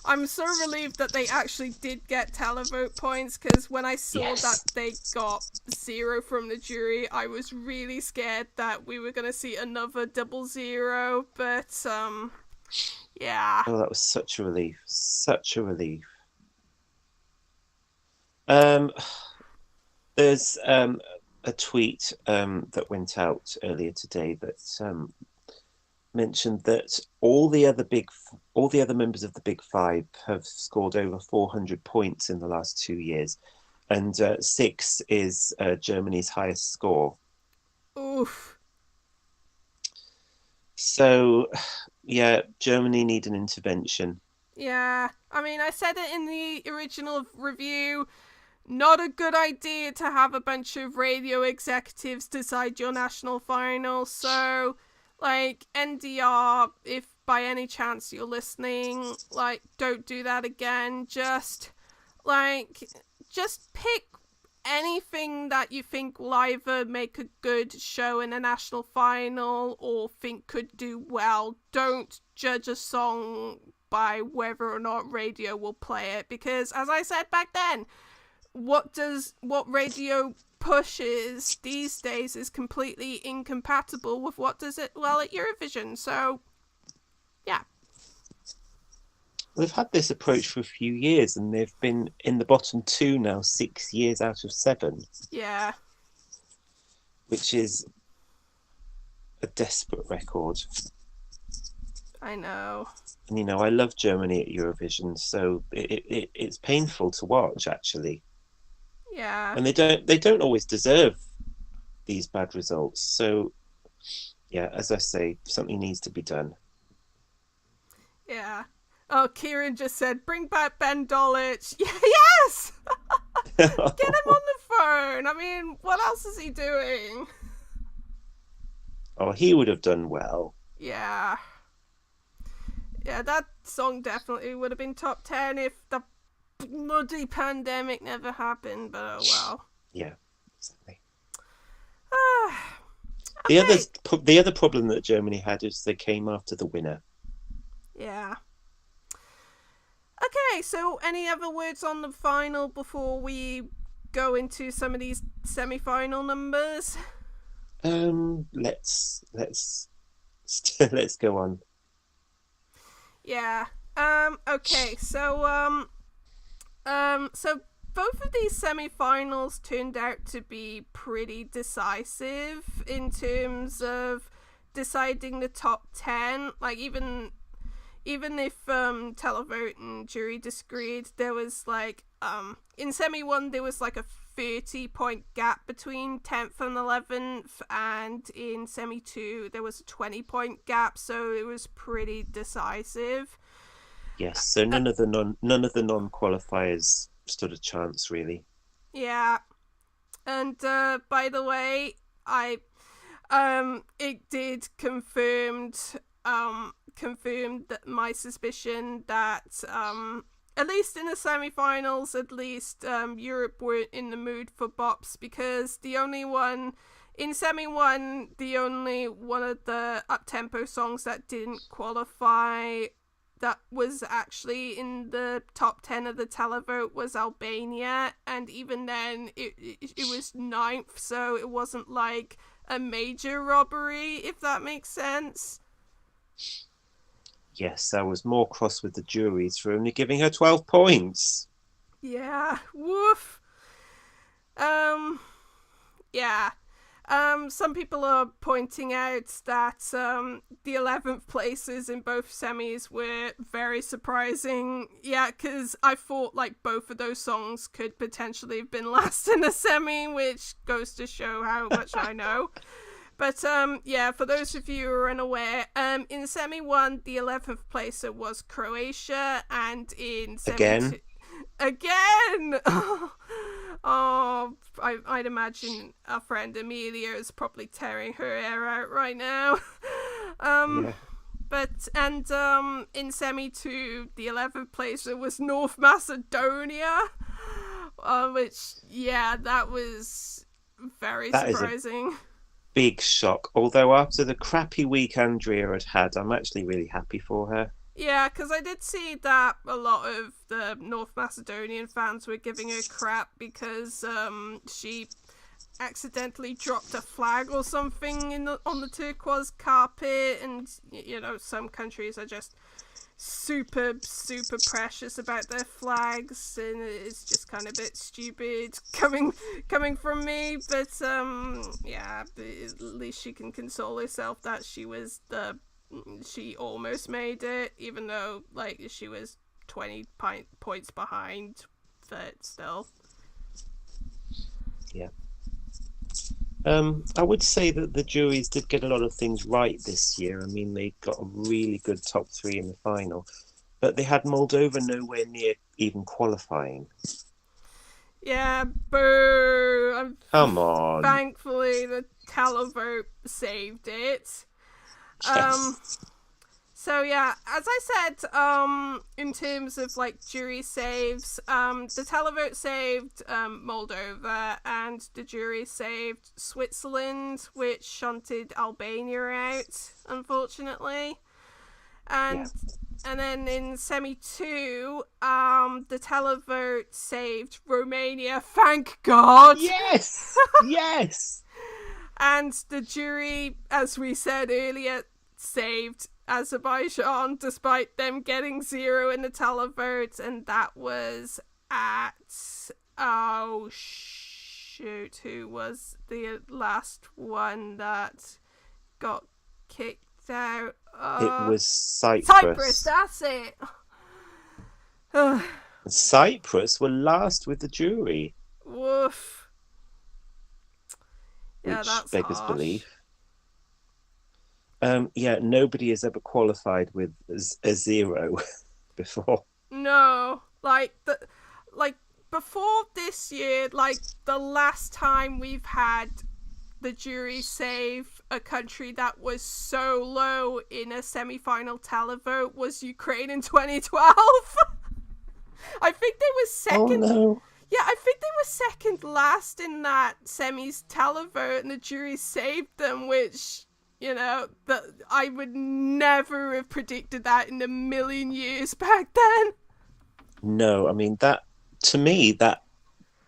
I'm so relieved that they actually did get televote points, because when I saw that they got 0 from the jury, I was really scared that we were gonna see another 0-0. But yeah. Oh, that was such a relief. Such a relief. Um, there's a tweet that went out earlier today that mentioned that all the other members of the Big Five have scored over 400 points in the last 2 years, and 6 is Germany's highest score. Oof. So, yeah, Germany need an intervention. Yeah, I mean, I said it in the original review. Not a good idea to have a bunch of radio executives decide your national final. So, like, NDR, if by any chance you're listening, like, don't do that again. Just pick anything that you think will either make a good show in a national final or think could do well. Don't judge a song by whether or not radio will play it, because as I said back then, what radio pushes these days is completely incompatible with what does it well at Eurovision. So yeah. They've had this approach for a few years, and they've been in the bottom 2 now 6 years out of 7. Yeah. Which is a desperate record. I know. And I love Germany at Eurovision, so it's painful to watch, actually. Yeah. And they don't always deserve these bad results. So yeah, as I say, something needs to be done. Yeah. Oh, Kieran just said, bring back Ben Dolic. Yes! Get him on the phone. I mean, what else is he doing? Oh, he would have done well. Yeah. Yeah, that song definitely would have been top 10 if the bloody pandemic never happened, but oh well. Yeah, exactly. Okay. The other problem that Germany had is they came after the winner. Yeah. Okay, so any other words on the final before we go into some of these semi-final numbers? Let's go on. Yeah. Okay, so both of these semi-finals turned out to be pretty decisive in terms of deciding the top 10. Like, even if televote and jury disagreed, there was like in semi 1 there was like a 30-point gap between 10th and 11th, and in semi 2 there was a 20-point gap, so it was pretty decisive. Yes, so none of the non-qualifiers stood a chance, really. Yeah. And by the way, it did confirmed that my suspicion that at least in the semi-finals, at least Europe weren't in the mood for bops, because the only one in semi 1, the only one of the up-tempo songs that didn't qualify that was actually in the top 10 of the televote was Albania, and even then it was ninth, so it wasn't like a major robbery, if that makes sense. Yes, I was more cross with the juries for only giving her 12 points. Yeah, woof. Yeah. Some people are pointing out that the 11th places in both semis were very surprising. Yeah, because I thought like both of those songs could potentially have been last in a semi, which goes to show how much I know. But yeah, for those of you who are unaware, in semi 1, the 11th placer was Croatia, and in semi Again? 2... Again! Oh, I'd imagine our friend Amelia is probably tearing her hair out right now. Yeah. But, and in semi 2, the 11th placer was North Macedonia, which, yeah, that was very That is a surprising. big shock. Although after the crappy week Andrea had, I'm actually really happy for her. Yeah, because I did see that a lot of the North Macedonian fans were giving her crap because she accidentally dropped a flag or something on the turquoise carpet, and you know, some countries are just super precious about their flags, and it's just kind of a bit stupid coming from me. But yeah, at least she can console herself that she almost made it, even though like she was 20 points behind, but still. Yeah. I would say that the juries did get a lot of things right this year. I mean, they got a really good top 3 in the final, but they had Moldova nowhere near even qualifying. Yeah, boo! Come on. Thankfully, the televote saved it. Yes. So yeah, as I said, in terms of like jury saves, the televote saved Moldova, and the jury saved Switzerland, which shunted Albania out, unfortunately. And then in semi 2, the televote saved Romania, thank God. Yes. Yes. And the jury, as we said earlier, saved Azerbaijan despite them getting 0 in the televote, and that was at, oh shoot, who was the last one that got kicked out? It was Cyprus. Cyprus, that's it. Cyprus were last with the jury. Woof. Yeah, which that's beggars harsh. belief. Yeah, nobody has ever qualified with a 0 before. No, like before this year, like the last time we've had the jury save a country that was so low in a semi-final televote was Ukraine in 2012. I think they were second. Oh no. Yeah, I think they were second last in that semis televote, and the jury saved them, which, you know, that I would never have predicted that in a million years back then. No, I mean, that, to me, that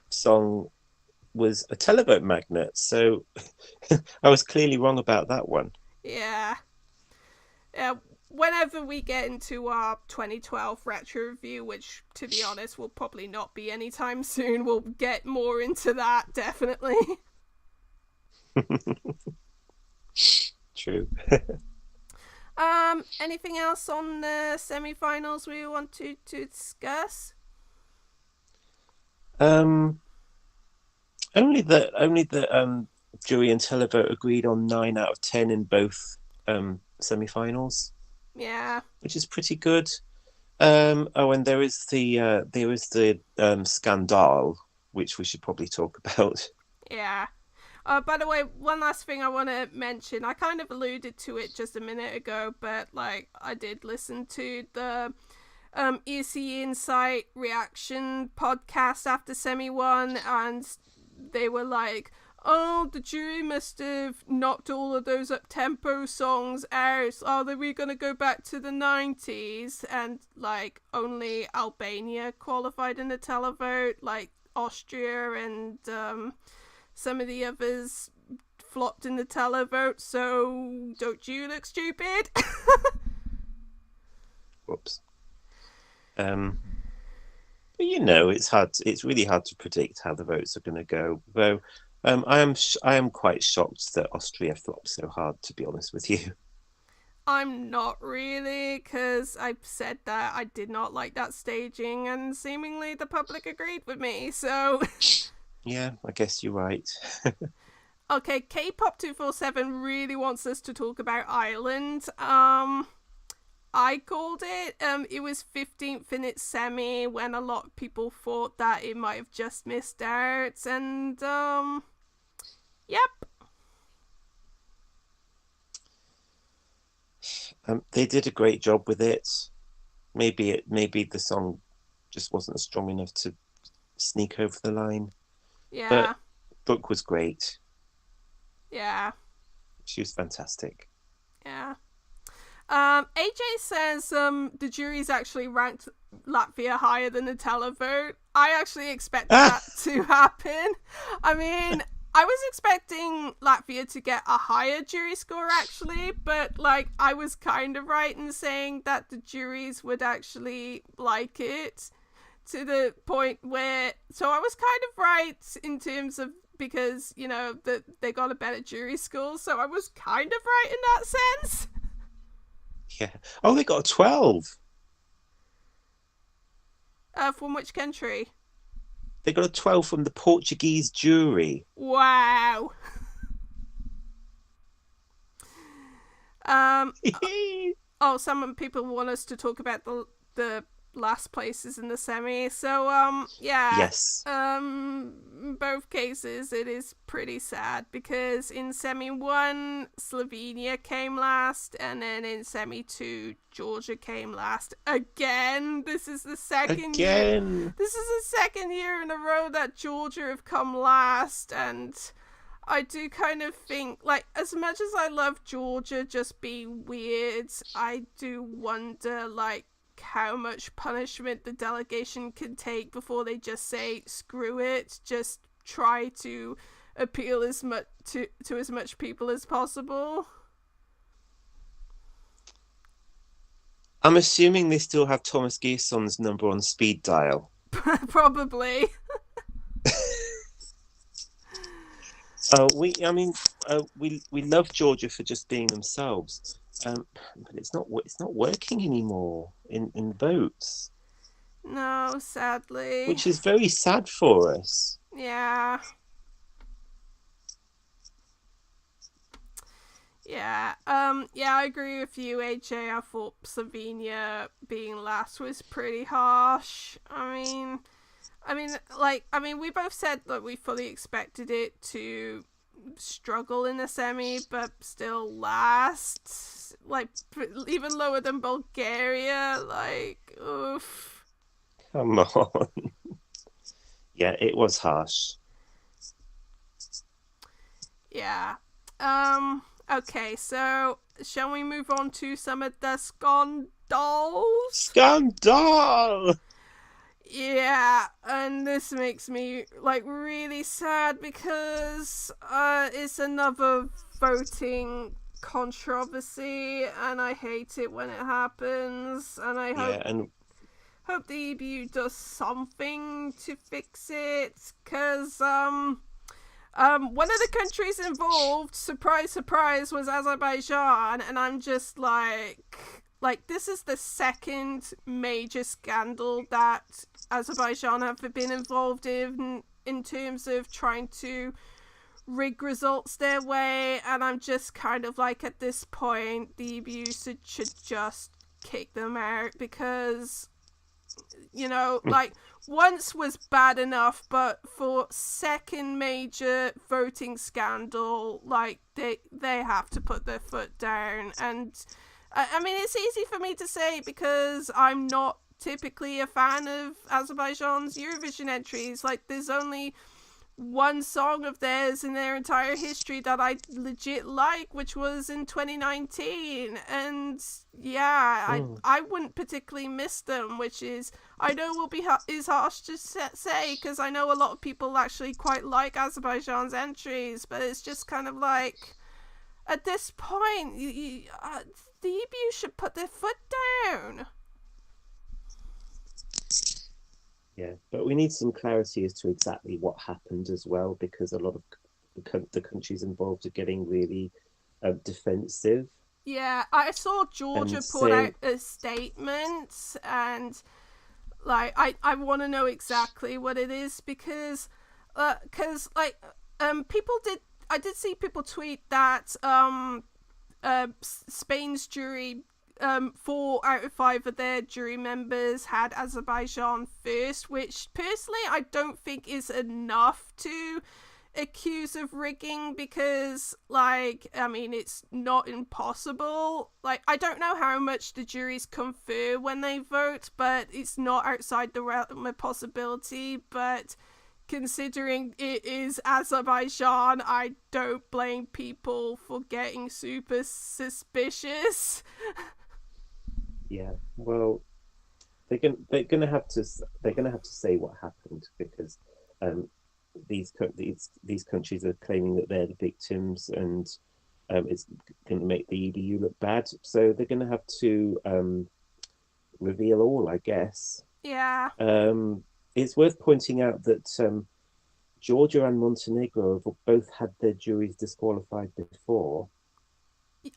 song was a televote magnet, so I was clearly wrong about that one. Yeah. Yeah. Whenever we get into our 2012 retro review, which, to be honest, will probably not be anytime soon, we'll get more into that, definitely. True. Anything else on the semi-finals we want to discuss? Only that jury and televote agreed on 9 out of 10 in both semi-finals. Yeah, which is pretty good. And there is the scandal, which we should probably talk about. yeah. By the way, one last thing I want to mention. I kind of alluded to it just a minute ago, but like I did listen to the EC Insight reaction podcast after semi 1, and they were like, oh, the jury must have knocked all of those up-tempo songs out. Are we going to go back to the 90s? And, like, only Albania qualified in the televote, like Austria and some of the others flopped in the televote, so don't you look stupid? Whoops. But you know, it's hard. It's really hard to predict how the votes are going to go. Though, I am quite shocked that Austria flopped so hard. To be honest with you. I'm not really, because I've said that I did not like that staging, and seemingly the public agreed with me, so... Yeah, I guess you're right. Okay, K-pop 247 really wants us to talk about Ireland. I called it. It was 15th in its semi when a lot of people thought that it might have just missed out, and yep. They did a great job with it. Maybe the song just wasn't strong enough to sneak over the line. Yeah. But Brooke was great. Yeah. She was fantastic. Yeah. AJ says the jury's actually ranked Latvia higher than the televote. I actually expected that to happen. I mean, I was expecting Latvia to get a higher jury score actually, but like I was kind of right in saying that the juries would actually like it to the point where, so I was kind of right in terms of, because, you know, that they got a better jury score, so I was kind of right in that sense. Yeah. Oh, they got a 12. From which country? They got a 12 from the Portuguese jury. Wow. Oh, some people want us to talk about the last places in the semi. So, yeah. Yes. Both cases, it is pretty sad because in semi 1, Slovenia came last, and then in semi 2, Georgia came last again. This is the second year. This is the second year in a row that Georgia have come last, and I do kind of think, like, as much as I love Georgia just being weird, I do wonder, like, how much punishment the delegation can take before they just say screw it, just try to appeal as much to as much people as possible. I'm assuming they still have Thomas Geson's number on speed dial. Probably. We love Georgia for just being themselves. But it's not working anymore in votes. No, sadly. Which is very sad for us. Yeah. Yeah. Yeah, I agree with you, AJ. I thought Slovenia being last was pretty harsh. I mean, we both said that we fully expected it to struggle in the semi, but still last, like, even lower than Bulgaria, like, oof. Come on. Yeah, it was harsh. Yeah. Okay, so shall we move on to some of the scandals? Scandal! Yeah, and this makes me, like, really sad because it's another voting controversy, and I hate it when it happens, and I hope the EBU does something to fix it, because one of the countries involved, surprise, surprise, was Azerbaijan, and I'm just like, this is the second major scandal that Azerbaijan have been involved in terms of trying to rig results their way, and I'm just kind of like, at this point, the EBU should just kick them out, because, you know, like, once was bad enough, but for second major voting scandal, like, they have to put their foot down. And I mean, it's easy for me to say because I'm not typically a fan of Azerbaijan's Eurovision entries. Like, there's only one song of theirs in their entire history that I legit like, which was in 2019. And yeah, Mm. I wouldn't particularly miss them, which is, I know will be is harsh to say, because I know a lot of people actually quite like Azerbaijan's entries, but it's just kind of like, at this point, the EBU should put their foot down. Yeah, but we need some clarity as to exactly what happened as well, because a lot of the countries involved are getting really defensive Yeah, I saw and Georgia put out saying, a statement, and like I want to know exactly what it is, because people did, I did see people tweet that Spain's jury, 4 out of 5 of their jury members had Azerbaijan first, which personally I don't think is enough to accuse of rigging, because like, I mean, it's not impossible. Like, I don't know how much the juries confer when they vote, but it's not outside the realm of possibility. But considering it is Azerbaijan, I don't blame people for getting super suspicious. yeah, well, they're gonna have to say what happened, because um, these countries are claiming that they're the victims, and it's going to make the EBU look bad. So they're going to have to reveal all, I guess. Yeah. It's worth pointing out that Georgia and Montenegro have both had their juries disqualified before.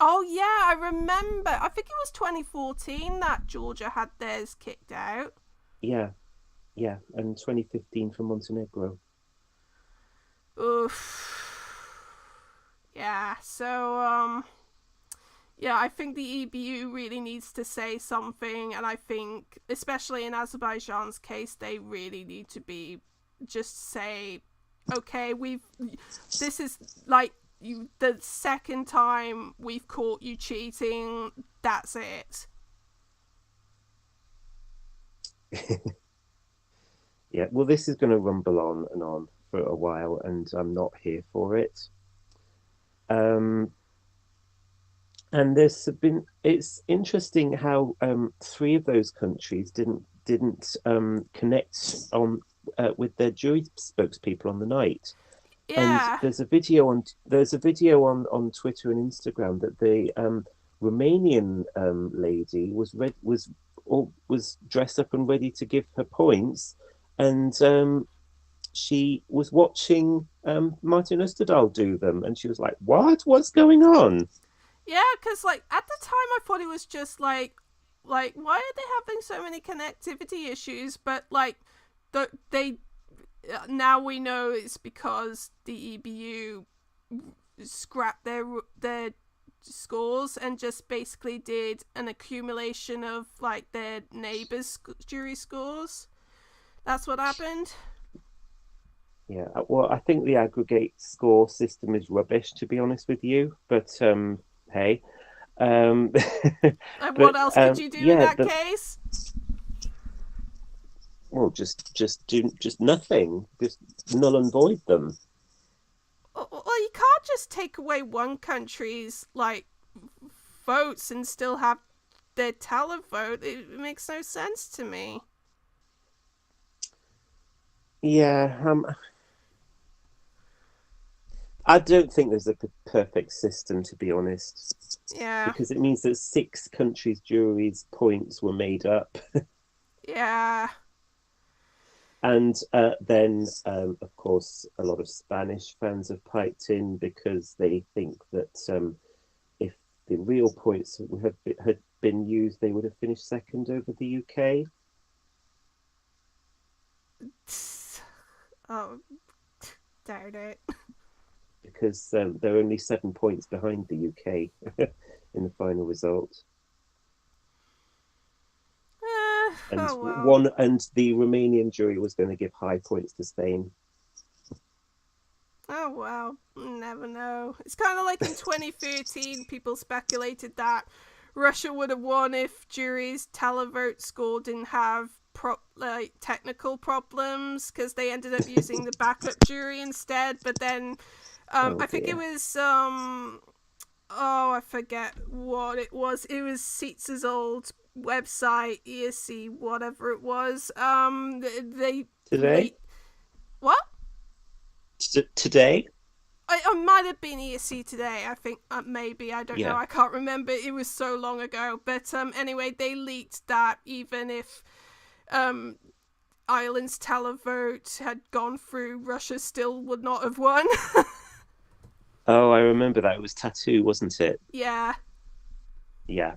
Oh yeah, I remember. I think it was 2014 that Georgia had theirs kicked out. Yeah, yeah, and 2015 for Montenegro. Oof. Yeah. So yeah, I think the EBU really needs to say something, and I think, especially in Azerbaijan's case, they really need to be just say, okay, this is like the second time we've caught you cheating. That's it. Yeah, well, this is going to rumble on and on for a while, and I'm not here for it. Um, and it's interesting how three of those countries didn't connect on with their jury spokespeople on the night. And Yeah. there's a video on Twitter and Instagram that the Romanian lady was dressed up and ready to give her points, and she was watching Martin Österdahl do them, and she was like, "What? What's going on?" Yeah, because like at the time I thought it was just like why are they having so many connectivity issues? But like they now we know it's because the EBU scrapped their scores and just basically did an accumulation of like their neighbors' jury scores. That's what happened. Yeah, well, I think the aggregate score system is rubbish, to be honest with you. But hey, um, And what but else could you do in yeah, that case? well, just nothing, just null and void them. Well, you can't just take away one country's like votes and still have their televote. It makes no sense to me. Yeah, I don't think there's a perfect system, to be honest, Yeah. because it means that 6 countries' juries' points were made up. Yeah. And then, of course, a lot of Spanish fans have piped in because they think that if the real points had been used, they would have finished second over the UK. Oh, darn it. Because they're only 7 points behind the UK in the final result. And Oh well. the Romanian jury was going to give high points to Spain. Oh well. Never know. It's kind of like in 2013, people speculated that Russia would have won if jury's televote score didn't have technical problems, because they ended up using the backup jury instead. But then I think it was I forget what it was. It was Seats' old website, ESC, whatever it was. They Today? What? Today? I might have been ESC today. I think maybe, I don't know. I can't remember. It was so long ago. But anyway, they leaked that even if Ireland's televote had gone through, Russia still would not have won. Oh, I remember that. It was Tattoo, wasn't it? Yeah. Yeah.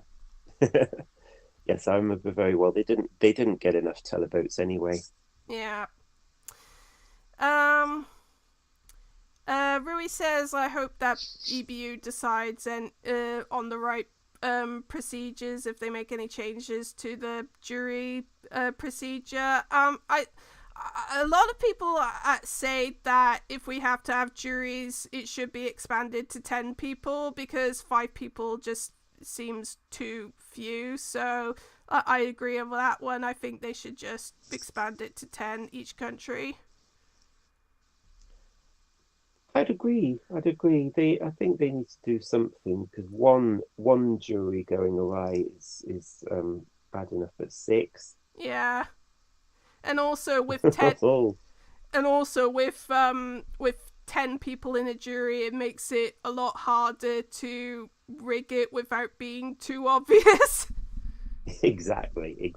Yes, I remember very well. They didn't get enough televotes anyway. Yeah. Rui says, I hope that EBU decides on the right procedures if they make any changes to the jury procedure. A lot of people say that if we have to have juries, it should be expanded to 10 people, because 5 people just seems too few. So I agree on that one. I think they should just expand it to 10 each country. I'd agree. I think they need to do something, because one jury going awry is bad enough at 6. Yeah. And also with 10 with 10 people in a jury, it makes it a lot harder to rig it without being too obvious. Exactly.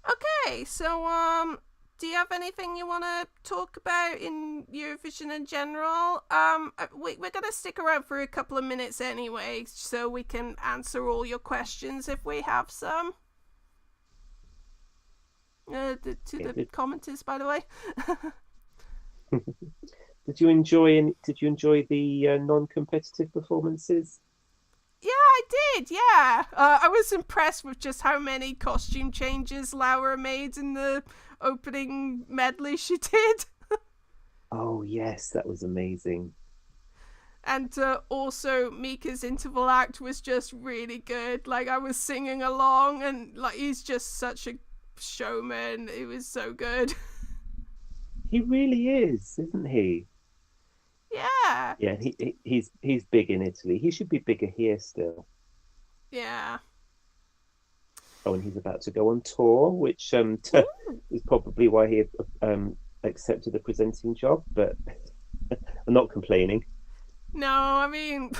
Okay, so do you have anything you want to talk about in Eurovision in general? We're going to stick around for a couple of minutes anyway, so we can answer all your questions if we have some. To the commenters, by the way. Did you enjoy the non-competitive performances? Yeah, I did. Yeah, I was impressed with just how many costume changes Laura made in the opening medley she did. Oh yes, that was amazing. And also Mika's interval act was just really good. Like, I was singing along, and like, he's just such a showman. It was so good. He really is, isn't he? Yeah. Yeah, he's big in Italy. He should be bigger here still. Yeah. Oh, and he's about to go on tour, which is probably why he accepted the presenting job. But I'm not complaining. No, I mean,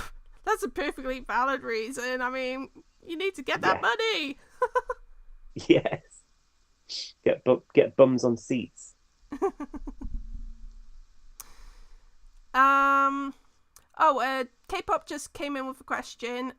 that's a perfectly valid reason. I mean, you need to get that money. Yes. Get bums on seats. K-pop just came in with a question.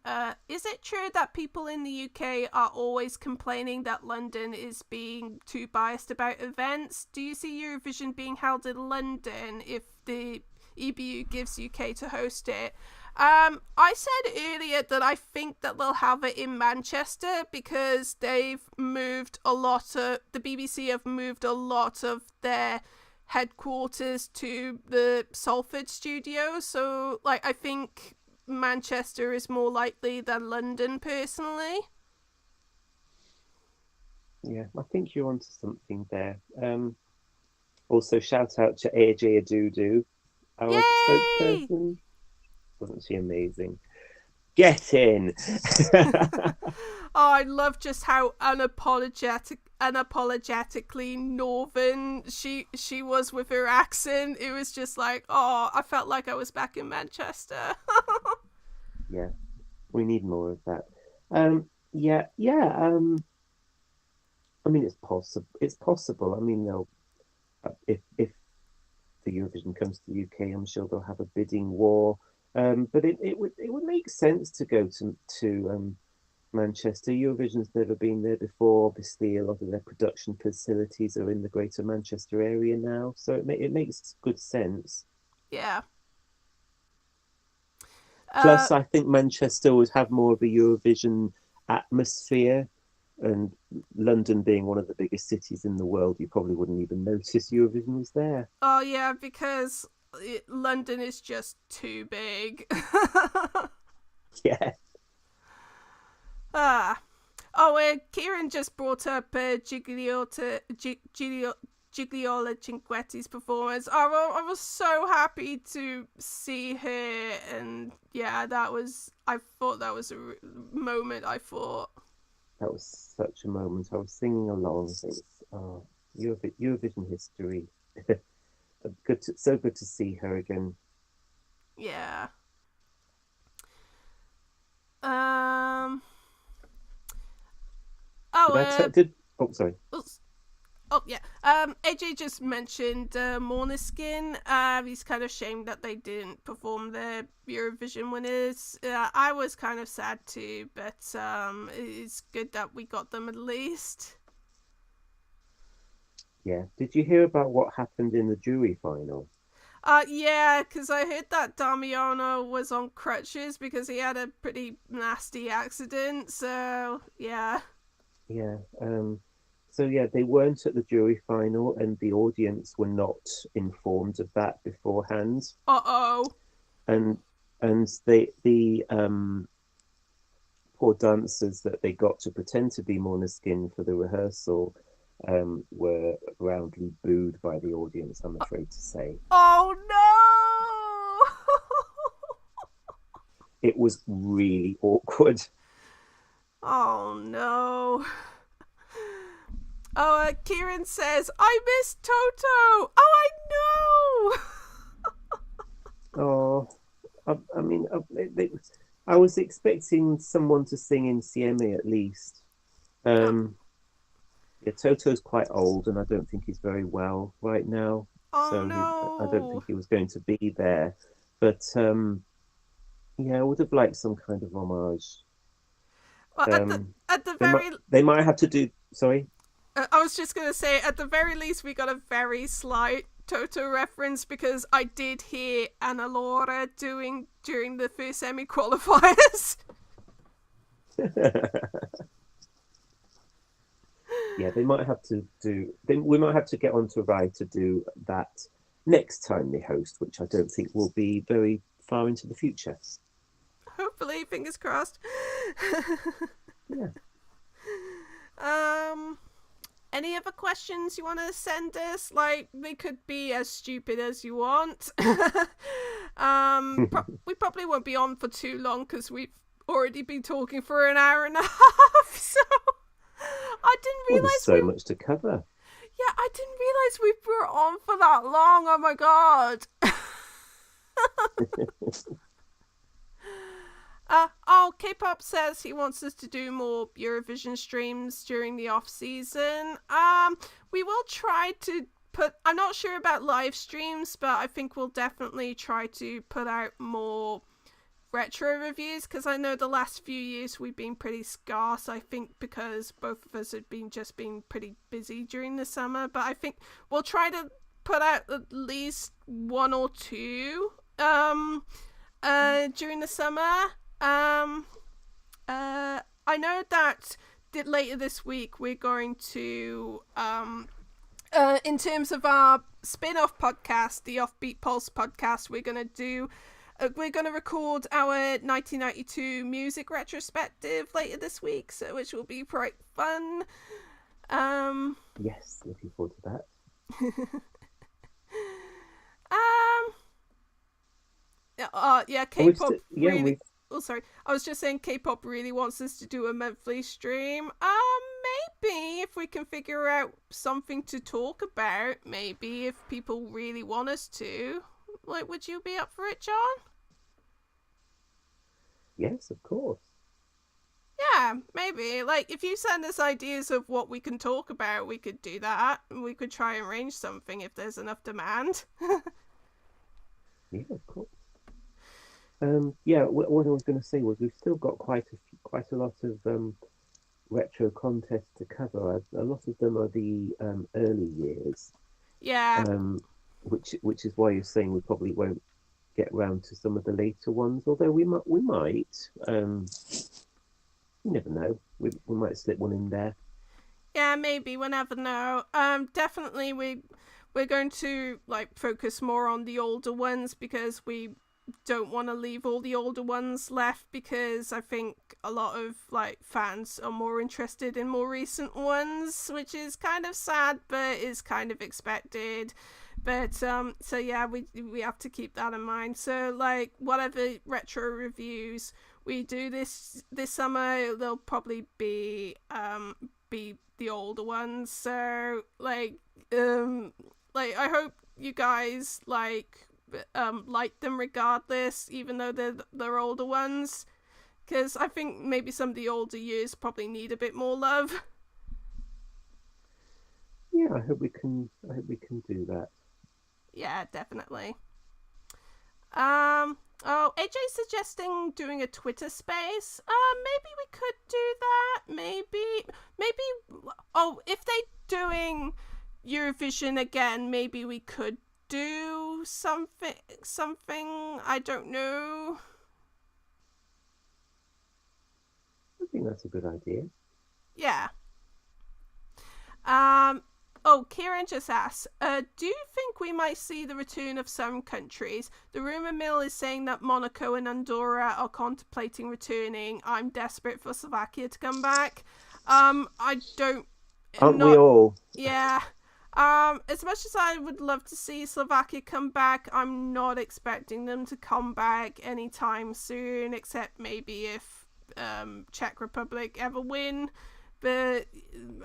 Is it true that people in the UK are always complaining that London is being too biased about events? Do you see Eurovision being held in London if the EBU gives UK to host it? I said earlier that I think that they'll have it in Manchester, because the BBC have moved a lot of their headquarters to the Salford studio, so like, I think Manchester is more likely than London, personally. Yeah, I think you're onto something there. Also, shout out to AJ Adudu, our spokesperson. Wasn't she amazing? Get in. I love just how unapologetically northern she was with her accent. It was just like, oh, I felt like I was back in Manchester. Yeah, we need more of that. Yeah. I mean, it's possible. It's possible. I mean, they'll if the Eurovision comes to the UK, I'm sure they'll have a bidding war. But it would make sense to go to Manchester. Eurovision's never been there before. Obviously, a lot of their production facilities are in the Greater Manchester area now, so it makes good sense. Yeah. Plus, I think Manchester would have more of a Eurovision atmosphere, and London being one of the biggest cities in the world, you probably wouldn't even notice Eurovision was there. Oh yeah, because London is just too big. Yeah. Kieran just brought up Gigliola Cinquetti's performance. I was so happy to see her, and yeah, I thought that was a moment. I thought That was such a moment. I was singing along. It was Eurovision history. So good to see her again. yeah. Sorry. Oh yeah. AJ just mentioned Måneskin. He's kind of shamed that they didn't perform the Eurovision winners. I was kind of sad too, but it's good that we got them at least. Yeah. Did you hear about what happened in the jury final? Yeah, because I heard that Damiano was on crutches because he had a pretty nasty accident. So yeah. Yeah. So yeah, they weren't at the jury final, and the audience were not informed of that beforehand. Uh-oh. And the poor dancers that they got to pretend to be Måneskin for the rehearsal were roundly booed by the audience, I'm afraid to say. Oh no! It was really awkward. Oh no. Oh, Kieran says, I miss Toto! Oh, I know! I was expecting someone to sing in Sieme at least. Yeah, Toto's quite old, and I don't think he's very well right now. Oh no! I don't think he was going to be there. But yeah, I would have liked some kind of homage. Well, at the they might have to do. Sorry. I was just gonna say, at the very least, we got a very slight Toto reference because I did hear Anna Laura doing during the first semi-qualifiers. Yeah, they might have to do. We might have to get onto Rai to do that next time they host, which I don't think will be very far into the future. Hopefully, fingers crossed. Yeah. Any other questions you want to send us? Like, they could be as stupid as you want. We probably won't be on for too long because we've already been talking for an hour and a half. So I didn't realize there's so much to cover. Yeah, I didn't realize we were on for that long. Oh my god. K-pop says he wants us to do more Eurovision streams during the off season. We will try to I'm not sure about live streams, but I think we'll definitely try to put out more retro reviews because I know the last few years we've been pretty scarce. I think because both of us have been pretty busy during the summer, but I think we'll try to put out at least one or two during the summer. I know that later this week we're going to in terms of our spin-off podcast, the Offbeat Pulse podcast, we're going to record our 1992 music retrospective later this week, which will be quite fun. Yes, looking forward to that. Yeah, K-pop really. Oh, sorry. I was just saying K-pop really wants us to do a monthly stream. Maybe if we can figure out something to talk about. Maybe if people really want us to. Like, would you be up for it, John? Yes, of course. Yeah, maybe. Like, if you send us ideas of what we can talk about, we could do that. And we could try and arrange something if there's enough demand. Yeah, of course. Yeah, what I was going to say was we've still got quite a lot of retro contests to cover. A lot of them are the early years. Yeah. Which is why you're saying we probably won't get round to some of the later ones. Although we might. You never know. We might slip one in there. Yeah, maybe. We'll never know. Definitely we're going to like focus more on the older ones because we don't want to leave all the older ones left, because I think a lot of like fans are more interested in more recent ones, which is kind of sad but is kind of expected. But so yeah, we have to keep that in mind. So like whatever retro reviews we do this summer, they'll probably be the older ones. So like I hope you guys like them regardless, even though they're older ones, because I think maybe some of the older years probably need a bit more love. Yeah, I hope we can. I hope we can do that. Yeah, definitely. Oh, AJ's suggesting doing a Twitter space. Maybe we could do that. Maybe. Oh, if they're doing Eurovision again, maybe we could do something. I don't know. I think that's a good idea. Yeah. Oh, Kieran just asked, do you think we might see the return of some countries? The rumour mill is saying that Monaco and Andorra are contemplating returning. I'm desperate for Slovakia to come back. I don't... Aren't we all? Yeah. As much as I would love to see Slovakia come back, I'm not expecting them to come back anytime soon, except maybe if Czech Republic ever win. But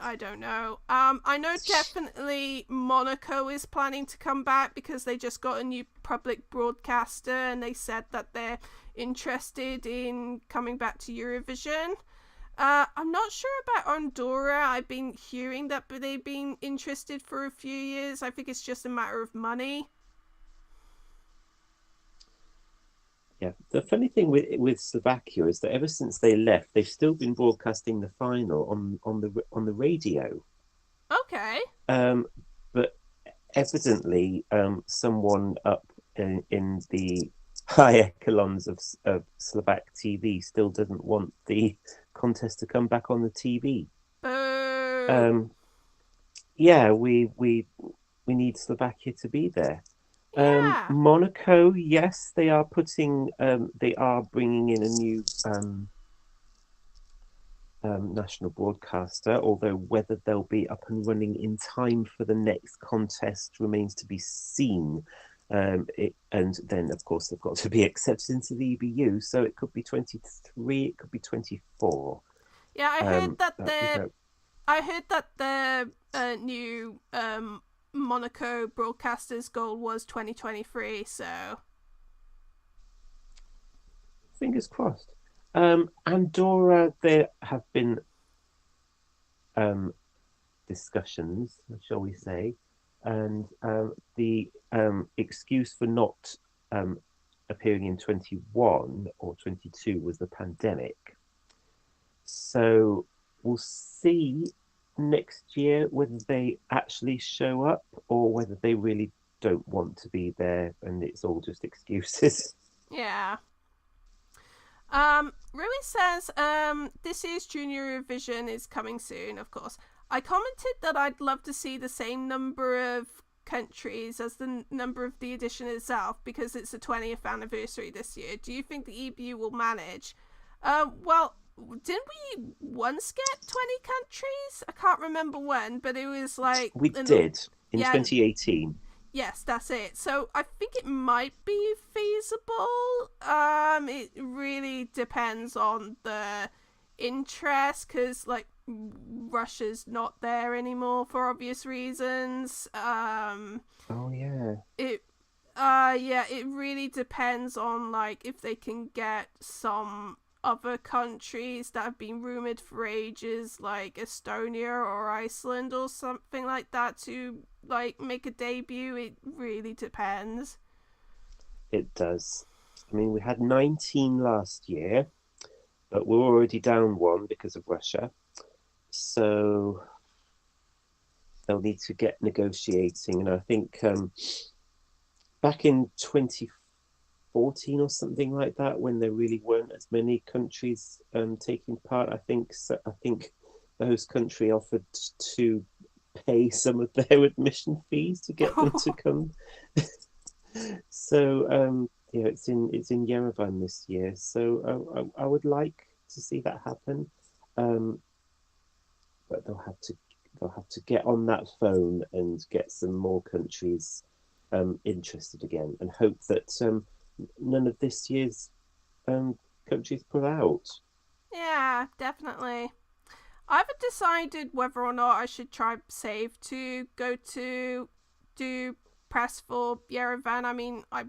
I don't know. I know definitely Monaco is planning to come back because they just got a new public broadcaster and they said that they're interested in coming back to Eurovision. I'm not sure about Andorra. I've been hearing that they've been interested for a few years. I think it's just a matter of money. Yeah, the funny thing with Slovakia is that ever since they left, they've still been broadcasting the final on the radio. Okay. But evidently, someone up in the high echelons of Slovak TV still doesn't want the contest to come back on the TV. Yeah, we need Slovakia to be there. Yeah. Monaco, yes, they are bringing in a new national broadcaster, although whether they'll be up and running in time for the next contest remains to be seen. And then, of course, they've got to be accepted into the EBU, so it could be 23, it could be 24. Yeah, I heard that the new Monaco broadcaster's goal was 2023, so fingers crossed. Andorra, there have been discussions, shall we say, and the excuse for not appearing in 21 or 22 was the pandemic. So we'll see next year whether they actually show up or whether they really don't want to be there and it's all just excuses. Yeah. Rui says, this year's Junior Eurovision is coming soon, of course. I commented that I'd love to see the same number of countries as the number of the edition itself because it's the 20th anniversary this year. Do you think the EBU will manage? Well, didn't we once get 20 countries? I can't remember when, but it was like... We did, in 2018. Yes, that's it. So I think it might be feasible. It really depends on the interest, because like Russia's not there anymore for obvious reasons. Oh yeah. It really depends on like if they can get some other countries that have been rumored for ages, like Estonia or Iceland or something like that, to like make a debut. It really depends. It does. I mean, we had 19 last year, but we're already down one because of Russia. So they'll need to get negotiating. And I think back in 2014 or something like that, when there really weren't as many countries taking part, I think the host country offered to pay some of their admission fees to get them to come. So yeah, it's in Yerevan this year. So I would like to see that happen, but they'll have to get on that phone and get some more countries interested again, and hope that none of this year's countries pull out. Yeah, definitely. I haven't decided whether or not I should try save to go to do press for Yerevan. I mean, I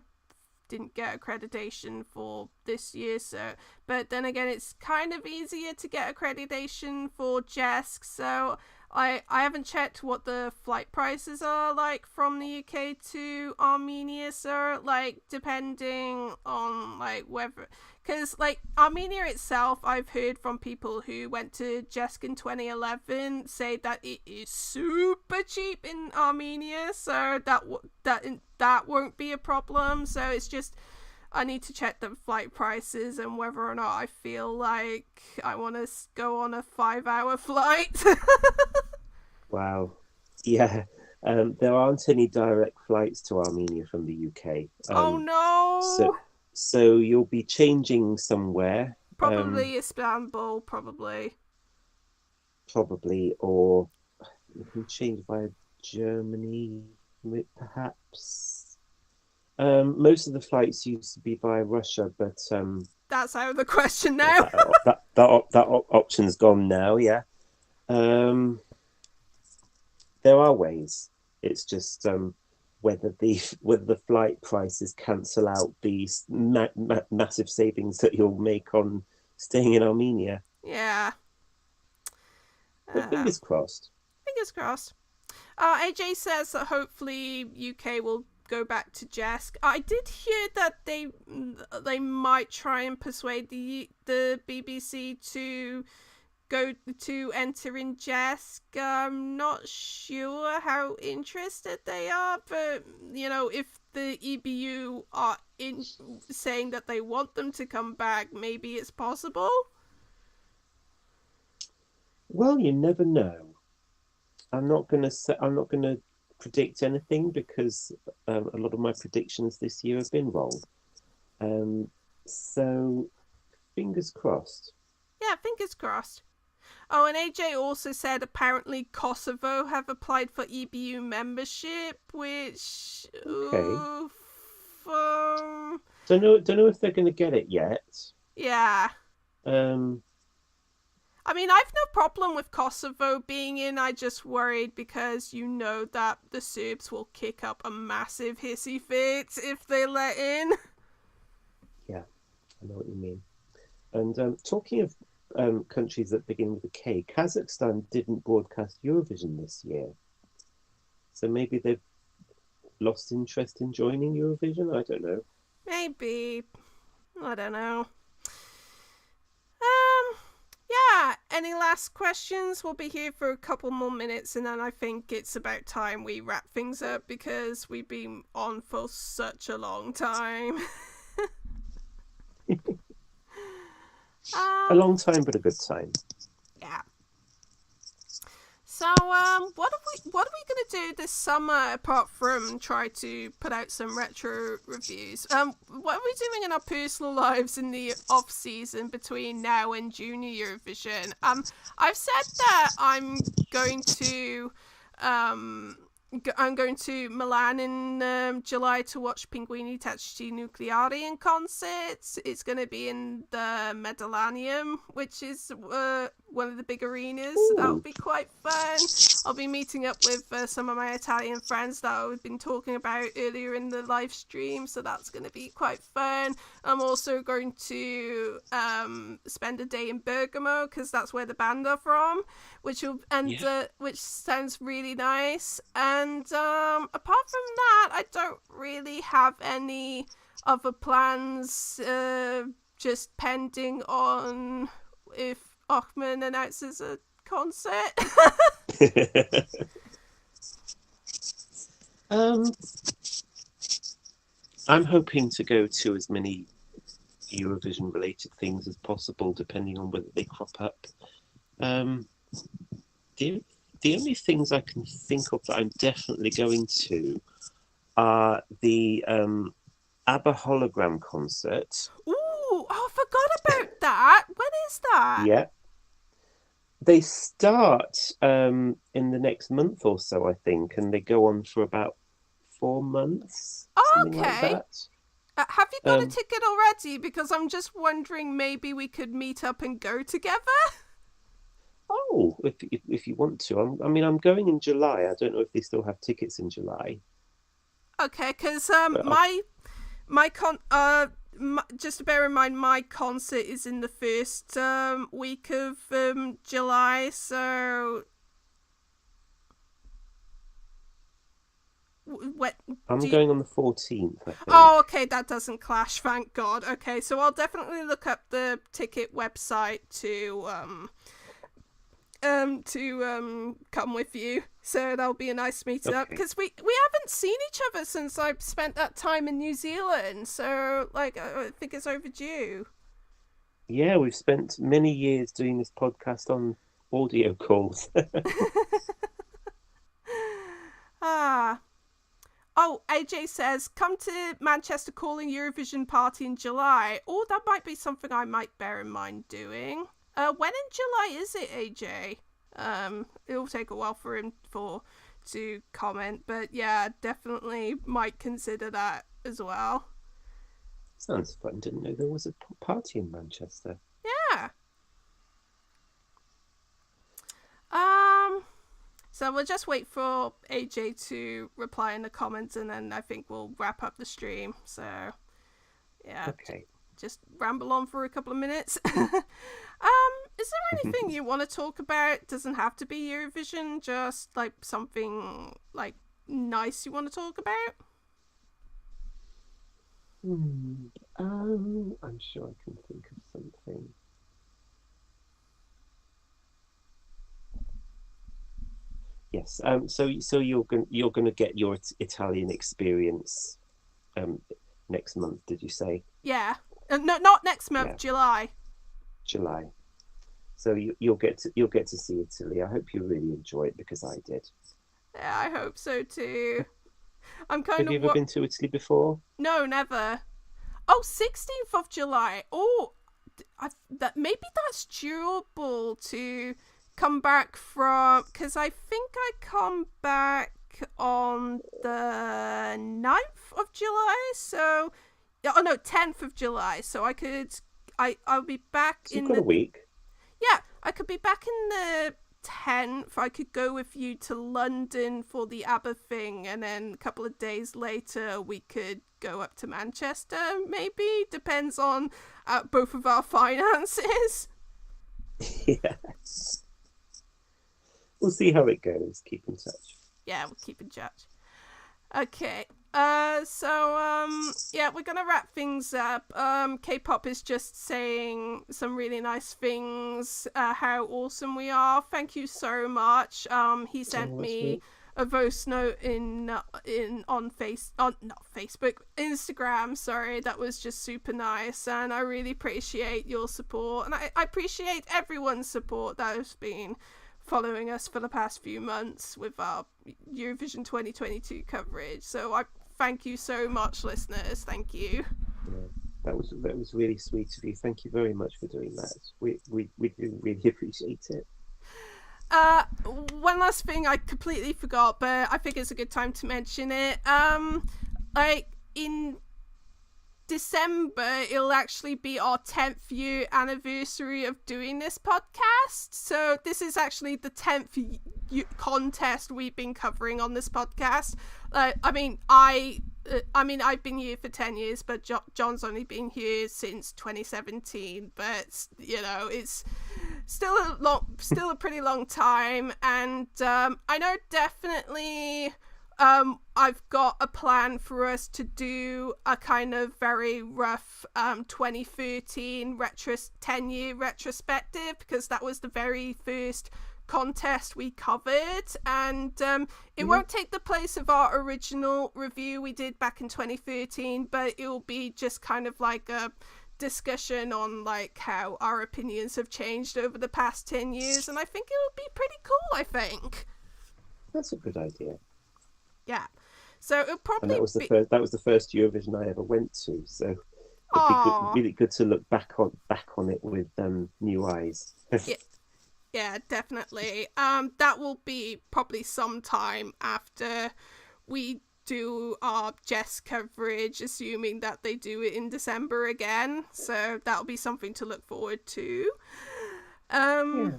didn't get accreditation for this year, so but then again, it's kind of easier to get accreditation for JESC, so I haven't checked what the flight prices are like from the UK to Armenia, so like depending on like whether, because like Armenia itself, I've heard from people who went to JESC in 2011 say that it is super cheap in Armenia, so that won't be a problem. So it's just I need to check the flight prices and whether or not I feel like I want to go on a 5-hour flight. Wow. Yeah. There aren't any direct flights to Armenia from the UK. Oh So no! so you'll be changing somewhere, Probably Istanbul, probably. probably, or you can change via Germany, perhaps. Most of the flights used to be via Russia, but That's out of the question yeah, now. that option's gone now. Yeah. Um, there are ways. It's just whether the flight prices cancel out these massive savings that you'll make on staying in Armenia. Yeah. But fingers crossed. Fingers crossed. AJ says that hopefully UK will go back to JESC. I did hear that they might try and persuade the BBC to go to enter in JESC. I'm not sure how interested they are, but you know, if the EBU are in saying that they want them to come back, maybe it's possible. Well, you never know. I'm not gonna predict anything because a lot of my predictions this year have been wrong. So fingers crossed. Yeah, fingers crossed. Oh, and AJ also said apparently Kosovo have applied for EBU membership, which Okay. oof, Don't know if they're going to get it yet. yeah. Um, I mean, I've no problem with Kosovo being in. I just worried because you know that the Serbs will kick up a massive hissy fit if they let in. yeah, I know what you mean. And talking of countries that begin with a K, Kazakhstan didn't broadcast Eurovision this year, so maybe they've lost interest in joining Eurovision. I don't know. Maybe. I don't know. Yeah, any last questions? We'll be here for a couple more minutes and then I think it's about time we wrap things up because we've been on for such a long time. A long time, but a good time. Yeah. So, what are we gonna do this summer apart from try to put out some retro reviews? What are we doing in our personal lives in the off season between now and Junior Eurovision? I've said that I'm going to Milan in July to watch Pinguini Tattici Nucleari in concerts. It's going to be in the Mediterranean, which is one of the big arenas. So that'll be quite fun. I'll be meeting up with some of my Italian friends that I've been talking about earlier in the live stream. So that's going to be quite fun. I'm also going to spend a day in Bergamo because that's where the band are from, which sounds really nice. And apart from that, I don't really have any other plans. Just pending on if Ochman announces a concert. I'm hoping to go to as many Eurovision related things as possible, depending on whether they crop up. Do you the only things I can think of that I'm definitely going to are the ABBA hologram concert. Ooh, oh, I forgot about that. When is that? Yeah, they start in the next month or so, I think, and they go on for about 4 months, Oh, something like okay. that. Have you got a Um, ticket already? Because I'm just wondering, maybe we could meet up and go together. oh, if you want to, I mean, I'm going in July. I don't know if they still have tickets in July, Okay, because but my con just to bear in mind, my concert is in the first week of July, so what I'm do you... going on the 14th, I Oh, think. okay, that doesn't clash, thank God. Okay, so I'll definitely look up the ticket website to come with you. So that'll be a nice meet up Okay. because we haven't seen each other since I spent that time in New Zealand. So like I think it's overdue. Yeah, we've spent many years doing this podcast on audio calls. Ah. Oh, AJ says, come to Manchester calling Eurovision party in July. Oh, that might be something I might bear in mind doing. When in July is it, AJ? It'll take a while for him to comment, but yeah, definitely might consider that as well. Sounds fun. Didn't know there was a party in Manchester. Yeah. Um. So we'll just wait for AJ to reply in the comments, and then I think we'll wrap up the stream. So yeah, Okay. just ramble on for a couple of minutes. Is there anything you want to talk about? Doesn't have to be Eurovision, just like something like nice you want to talk about. I'm sure I can think of something. Yes. So you're going to get your Italian experience next month, did you say? Yeah, no, not next month, Yeah, July. July. So you'll get to see Italy. I hope you really enjoy it because I did. Yeah, I hope so too. I'm kind Have of you ever what? been to Italy before? No, never. Oh, 16th of July. Oh, that maybe that's doable to come back from, because I think I come back on the 9th of July. So, oh no, 10th of July. So I'll be back So you've in got a the... week. Yeah, I could be back in the 10th. I could go with you to London for the ABBA thing, and then a couple of days later we could go up to Manchester, maybe. Depends on both of our finances. Yes. We'll see how it goes. Keep in touch. Yeah, we'll keep in touch. Okay. Yeah, we're gonna wrap things up. K-pop is just saying some really nice things, how awesome we are. Thank you so much. He sent Oh, that's me sweet. a voice note in on not Facebook, Instagram, sorry. That was just super nice, and I really appreciate your support, and I appreciate everyone's support that has been following us for the past few months with our Eurovision 2022 coverage. So I thank you so much, listeners. Thank you. Yeah, that was really sweet of you. Thank you very much for doing that. We do really appreciate it. One last thing I completely forgot, but I think it's a good time to mention it. Like in December, it'll actually be our 10th year anniversary of doing this podcast. So this is actually the 10th contest we've been covering on this podcast. I mean, I've been here for 10 years, but John's only been here since 2017. But you know, it's still still a pretty long time, and I know definitely. I've got a plan for us to do a kind of very rough 2013 10-year retrospective, because that was the very first contest we covered, and it won't take the place of our original review we did back in 2013, but it will be just kind of like a discussion on like how our opinions have changed over the past 10 years, and I think it would be pretty cool. I think That's a good idea. yeah, so it'll probably And that was the be first. That was the first Eurovision I ever went to. So it'd be good, Aww. really good to look back on it with new eyes. Yeah, yeah, definitely. That will be probably sometime after we do our Jess coverage, assuming that they do it in December again. So that'll be something to look forward to. Yeah.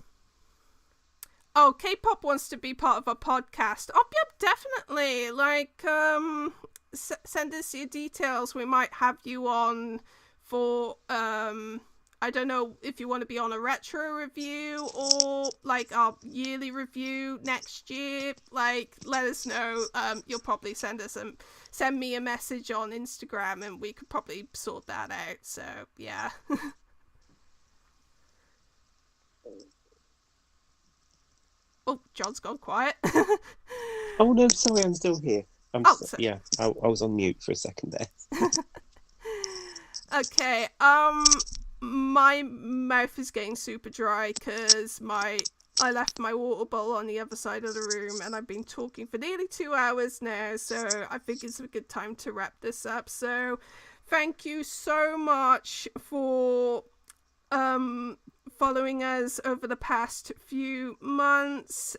Oh, K-pop wants to be part of a podcast. Oh, yeah, definitely. Like, send us your details. We might have you on for I don't know if you want to be on a retro review or like our yearly review next year. Like, let us know. You'll probably send me a message on Instagram, and we could probably sort that out. So yeah. Oh, John's gone quiet. Oh no, sorry, I'm still here. So- I was on mute for a second there. Okay, my mouth is getting super dry because I left my water bowl on the other side of the room, and I've been talking for nearly 2 hours now, so I think it's a good time to wrap this up. So thank you so much for following us over the past few months.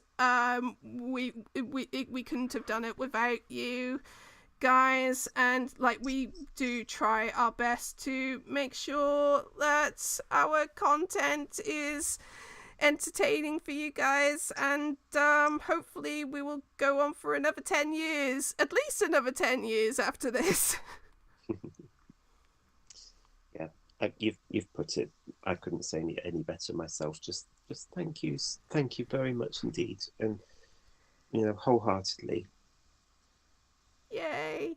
We couldn't have done it without you guys, and like we do try our best to make sure that our content is entertaining for you guys, and hopefully we will go on for another 10 years, at least another 10 years after this. Yeah, you've put it. I couldn't say any better myself. Just thank you very much indeed, and wholeheartedly. Yay.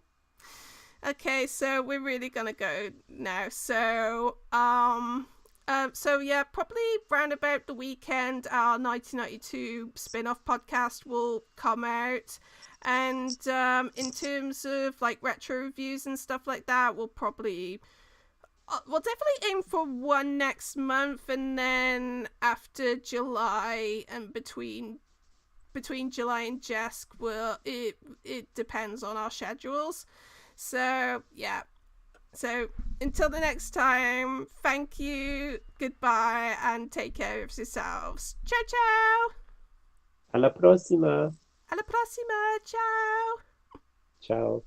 Okay, so we're really gonna go now. So yeah, probably round about the weekend, our 1992 spin-off podcast will come out, and in terms of like retro reviews and stuff like that, we'll definitely aim for one next month, and then after July and between July and Jesk, it depends on our schedules. So yeah. So until the next time, thank you, goodbye, and take care of yourselves. Ciao, ciao. Alla prossima. Alla prossima. Ciao. Ciao.